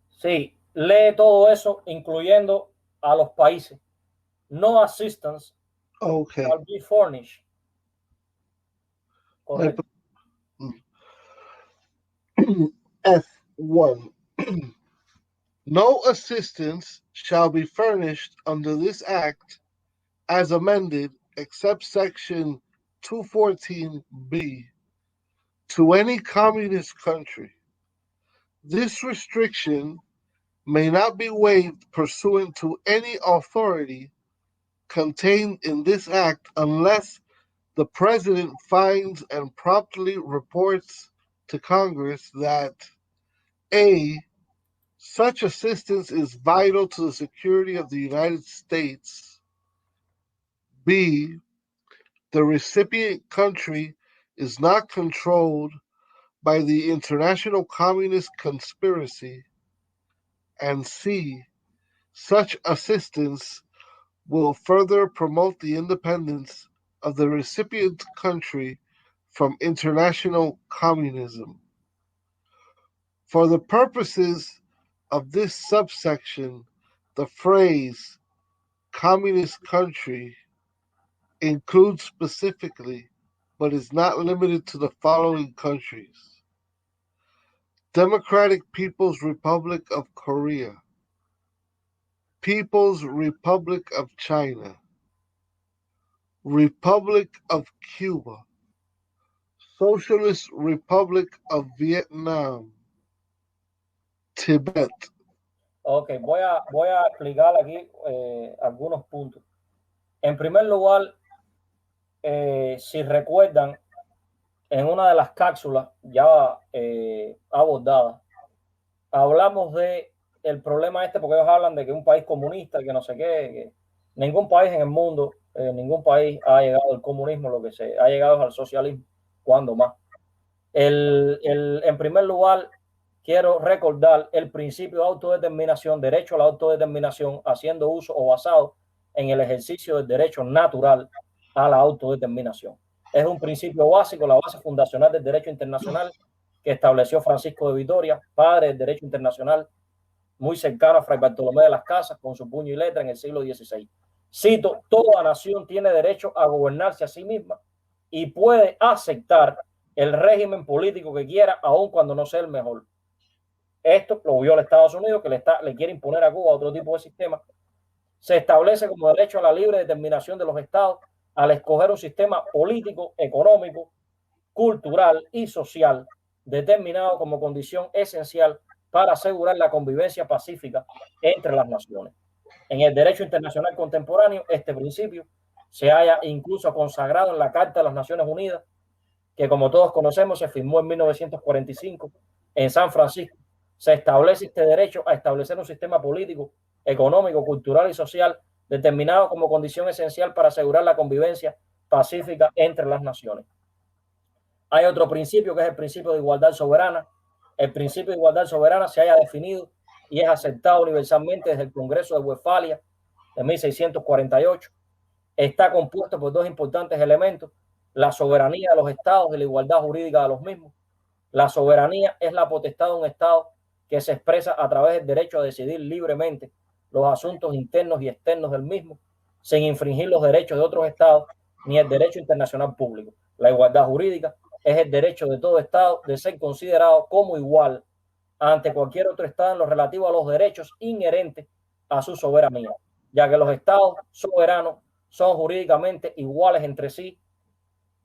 Sí, lee todo eso, incluyendo a los países. No assistance shall be furnished. Correcto. F1. No assistance shall be furnished under this act as amended, except section 214B, to any communist country. This restriction may not be waived pursuant to any authority contained in this act unless the president finds and promptly reports to Congress that A, such assistance is vital to the security of the United States, B, the recipient country is not controlled by the international communist conspiracy. And C, such assistance will further promote the independence of the recipient country from international communism. For the purposes of this subsection, the phrase communist country includes specifically, but is not limited to, the following countries: Democratic People's Republic of Korea, People's Republic of China, Republic of Cuba, Socialist Republic of Vietnam, Tibet. Ok, voy a explicar aquí algunos puntos. En primer lugar, si recuerdan, en una de las cápsulas ya abordadas, hablamos de el problema este, porque ellos hablan de que un país comunista, que no sé qué, que ningún país en el mundo, ningún país ha llegado al comunismo, lo que se ha llegado al socialismo, cuando más. En primer lugar, quiero recordar el principio de autodeterminación, derecho a la autodeterminación, haciendo uso o basado en el ejercicio del derecho natural a la autodeterminación. Es un principio básico, la base fundacional del derecho internacional que estableció Francisco de Vitoria, padre del derecho internacional, muy cercano a Fray Bartolomé de las Casas, con su puño y letra en el siglo XVI. Cito: toda nación tiene derecho a gobernarse a sí misma y puede aceptar el régimen político que quiera, aun cuando no sea el mejor. Esto lo viola Estados Unidos, que le quiere imponer a Cuba otro tipo de sistema. Se establece como derecho a la libre determinación de los estados al escoger un sistema político, económico, cultural y social determinado como condición esencial para asegurar la convivencia pacífica entre las naciones. En el derecho internacional contemporáneo, este principio se halla incluso consagrado en la Carta de las Naciones Unidas, que, como todos conocemos, se firmó en 1945 en San Francisco. Se establece este derecho a establecer un sistema político, económico, cultural y social determinado como condición esencial para asegurar la convivencia pacífica entre las naciones. Hay otro principio, que es el principio de igualdad soberana. El principio de igualdad soberana se haya definido y es aceptado universalmente desde el Congreso de Westfalia de 1648. Está compuesto por dos importantes elementos: la soberanía de los estados y la igualdad jurídica de los mismos. La soberanía es la potestad de un estado que se expresa a través del derecho a decidir libremente los asuntos internos y externos del mismo, sin infringir los derechos de otros estados ni el derecho internacional público. La igualdad jurídica es el derecho de todo estado de ser considerado como igual ante cualquier otro estado en lo relativo a los derechos inherentes a su soberanía, ya que los estados soberanos son jurídicamente iguales entre sí,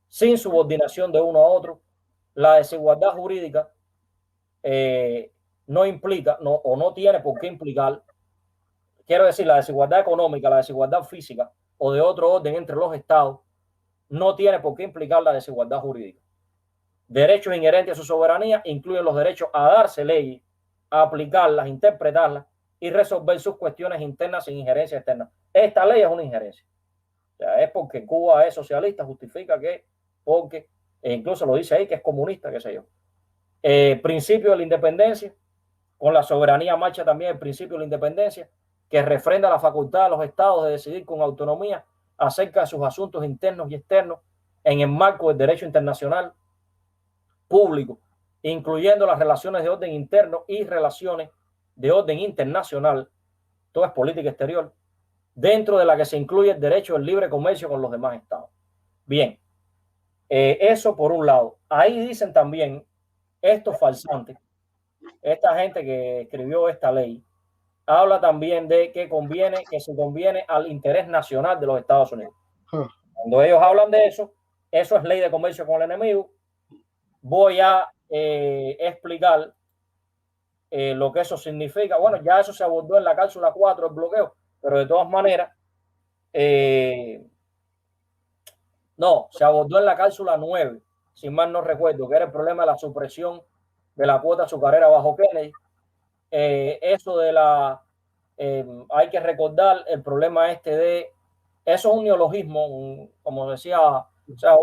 sin subordinación de uno a otro. La desigualdad jurídica no implica, o no tiene por qué implicar, quiero decir, la desigualdad económica, la desigualdad física o de otro orden entre los estados, no tiene por qué implicar la desigualdad jurídica. Derechos inherentes a su soberanía incluyen los derechos a darse leyes, a aplicarlas, interpretarlas y resolver sus cuestiones internas sin injerencia externa. Esta ley es una injerencia. O sea, es porque Cuba es socialista, justifica que, porque, incluso lo dice ahí, que es comunista, qué sé yo. Principio de la independencia, con la soberanía marcha también el principio de la independencia, que refrenda la facultad de los estados de decidir con autonomía acerca de sus asuntos internos y externos en el marco del derecho internacional público, incluyendo las relaciones de orden interno y relaciones de orden internacional, todo es política exterior, dentro de la que se incluye el derecho al libre comercio con los demás estados. Bien, eso por un lado. Ahí dicen también estos falsantes, esta gente que escribió esta ley, habla también de que se conviene al interés nacional de los Estados Unidos. Cuando ellos hablan de eso, eso es ley de comercio con el enemigo. Voy a explicar lo que eso significa. Bueno, ya eso se abordó en la cápsula 4, el bloqueo, pero de todas maneras, no, se abordó en la cápsula 9, si mal no recuerdo, que era el problema de la supresión de la cuota azucarera bajo Kennedy. Eso de la, hay que recordar el problema este de Eso es un neologismo, como decía, o sea,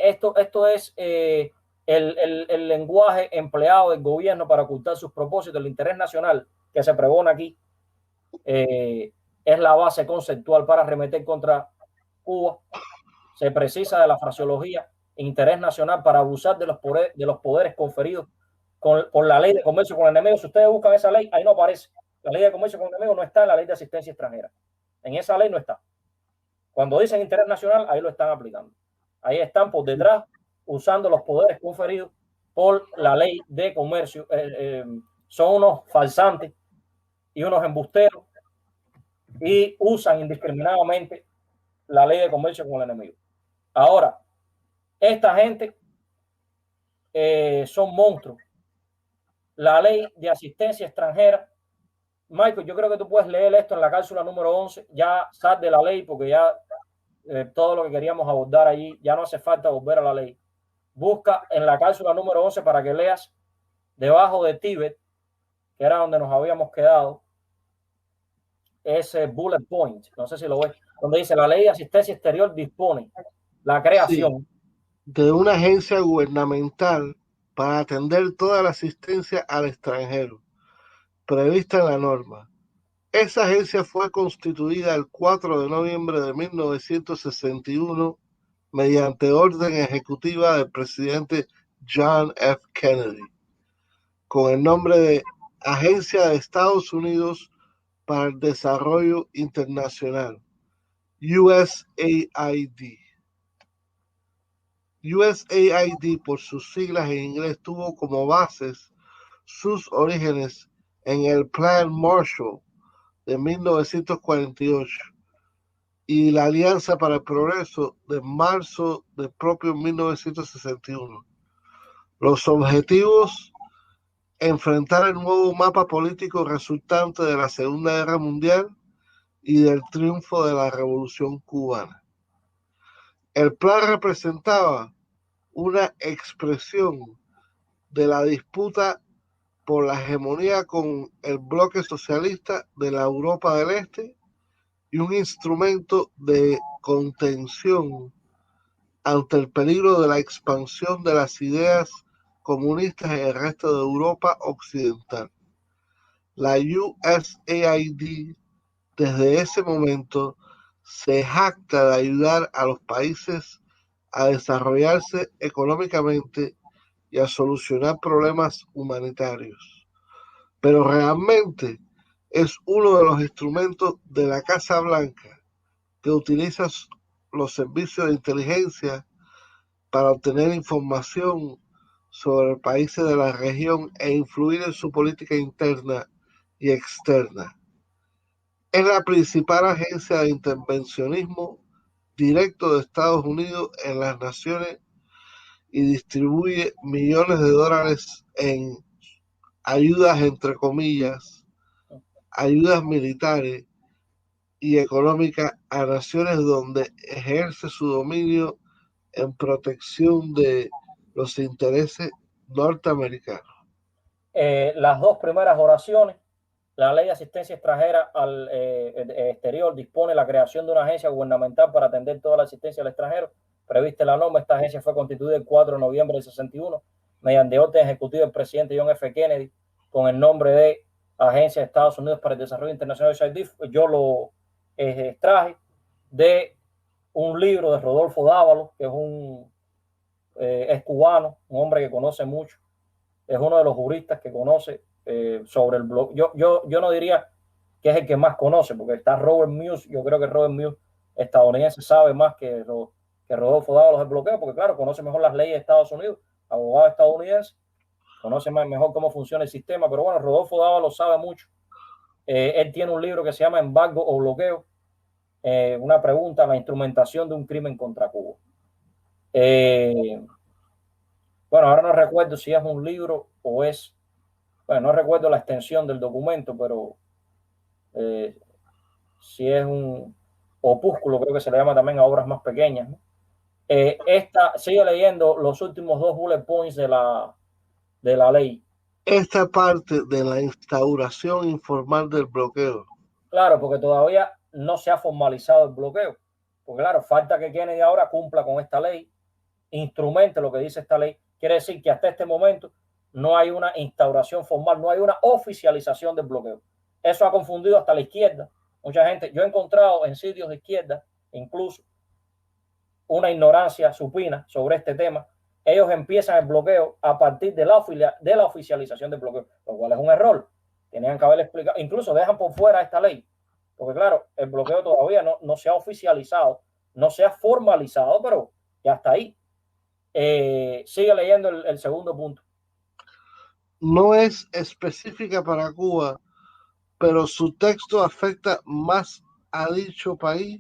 esto es el lenguaje empleado del gobierno para ocultar sus propósitos. El interés nacional que se pregona aquí es la base conceptual para arremeter contra Cuba. Se precisa de la fraseología interés nacional para abusar de los poderes conferidos por la ley de comercio con el enemigo. Si ustedes buscan esa ley, ahí no aparece. La ley de comercio con el enemigo no está en la ley de asistencia extranjera. En esa ley no está. Cuando dicen interés nacional, ahí lo están aplicando. Ahí están por detrás usando los poderes conferidos por la ley de comercio. Son unos falsantes y unos embusteros y usan indiscriminadamente la ley de comercio con el enemigo. Ahora, esta gente son monstruos. La ley de asistencia extranjera, Michael, yo creo que tú puedes leer esto en la cápsula número 11, ya sal de la ley porque ya todo lo que queríamos abordar allí, ya no hace falta volver a la ley. Busca en la cápsula número 11 para que leas debajo de Tíbet, que era donde nos habíamos quedado, ese bullet point, no sé si lo ves, donde dice la ley de asistencia exterior dispone la creación de una agencia gubernamental para atender toda la asistencia al extranjero, prevista en la norma. Esa agencia fue constituida el 4 de noviembre de 1961 mediante orden ejecutiva del presidente John F. Kennedy, con el nombre de Agencia de Estados Unidos para el Desarrollo Internacional, USAID. USAID, por sus siglas en inglés, tuvo como bases sus orígenes en el Plan Marshall de 1948 y la Alianza para el Progreso de marzo del propio 1961. Los objetivos: enfrentar el nuevo mapa político resultante de la Segunda Guerra Mundial y del triunfo de la Revolución Cubana. El plan representaba una expresión de la disputa por la hegemonía con el bloque socialista de la Europa del Este y un instrumento de contención ante el peligro de la expansión de las ideas comunistas en el resto de Europa Occidental. La USAID desde ese momento se jacta de ayudar a los países a desarrollarse económicamente y a solucionar problemas humanitarios. Pero realmente es uno de los instrumentos de la Casa Blanca que utiliza los servicios de inteligencia para obtener información sobre países de la región e influir en su política interna y externa. Es la principal agencia de intervencionismo directo de Estados Unidos en las naciones y distribuye millones de dólares en ayudas, entre comillas, ayudas militares y económicas a naciones donde ejerce su dominio en protección de los intereses norteamericanos. Las dos primeras oraciones, la ley de asistencia extranjera al exterior dispone la creación de una agencia gubernamental para atender toda la asistencia al extranjero, prevista en la norma. Esta agencia fue constituida el 4 de noviembre del 61 mediante orden ejecutivo del presidente John F. Kennedy con el nombre de Agencia de Estados Unidos para el Desarrollo Internacional. Yo lo extraje de un libro de Rodolfo Dávalos, que es cubano, un hombre que conoce mucho, es uno de los juristas que conoce sobre el blog. Yo no diría que es el que más conoce, porque está Robert Muir. Yo creo que Robert Muir, estadounidense, sabe más que Rodolfo Dávalos del bloqueo, porque claro, conoce mejor las leyes de Estados Unidos, abogado estadounidense, conoce mejor cómo funciona el sistema, pero bueno, Rodolfo Dávalos sabe mucho. Él tiene un libro que se llama Embargo o Bloqueo, una pregunta, la instrumentación de un crimen contra Cuba. Bueno, ahora no recuerdo si es un libro o es, bueno, no recuerdo la extensión del documento, pero si es un opúsculo, creo que se le llama también a obras más pequeñas, ¿no? Sigue leyendo los últimos dos bullet points de la ley. Esta parte de la instauración informal del bloqueo. Claro, porque todavía no se ha formalizado el bloqueo. Porque claro, falta que Kennedy ahora cumpla con esta ley, instrumente lo que dice esta ley. Quiere decir que hasta este momento no hay una instauración formal, no hay una oficialización del bloqueo. Eso ha confundido hasta la izquierda. Mucha gente, yo he encontrado en sitios de izquierda incluso una ignorancia supina sobre este tema. Ellos empiezan el bloqueo a partir de la oficialización del bloqueo, lo cual es un error. Tenían que haber explicado, incluso dejan por fuera esta ley, porque claro, el bloqueo todavía no se ha oficializado, no se ha formalizado, pero ya está ahí. Sigue leyendo el segundo punto. No es específica para Cuba, pero su texto afecta más a dicho país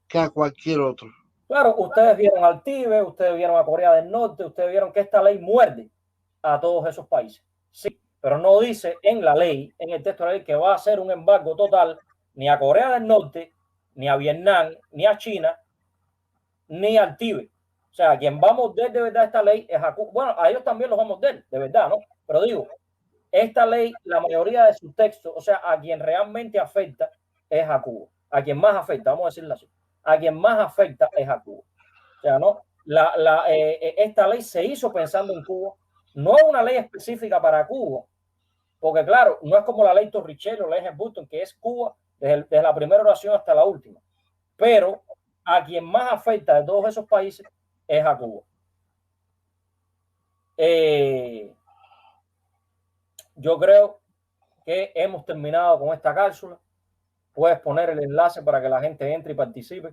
que a cualquier otro. Claro, ustedes vieron al Tíbet, ustedes vieron a Corea del Norte, ustedes vieron que esta ley muerde a todos esos países. Sí, pero no dice en la ley, en el texto de la ley, que va a hacer un embargo total ni a Corea del Norte, ni a Vietnam, ni a China, ni al Tíbet. O sea, a quien va a morder de verdad esta ley es a Cuba. Bueno, a ellos también los va a morder, de verdad, ¿no? Pero digo, esta ley, la mayoría de su texto, o sea, a quien realmente afecta es a Cuba. A quien más afecta, vamos a decirlo así. A quien más afecta es a Cuba. O sea, ¿no? Esta ley se hizo pensando en Cuba. No es una ley específica para Cuba, porque claro, no es como la ley Torricelli o la ley Burton, que es Cuba desde la primera oración hasta la última. Pero a quien más afecta de todos esos países es a Cuba. Yo creo que hemos terminado con esta cápsula. Puedes poner el enlace para que la gente entre y participe.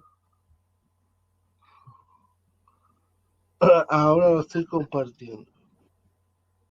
Ahora lo estoy compartiendo.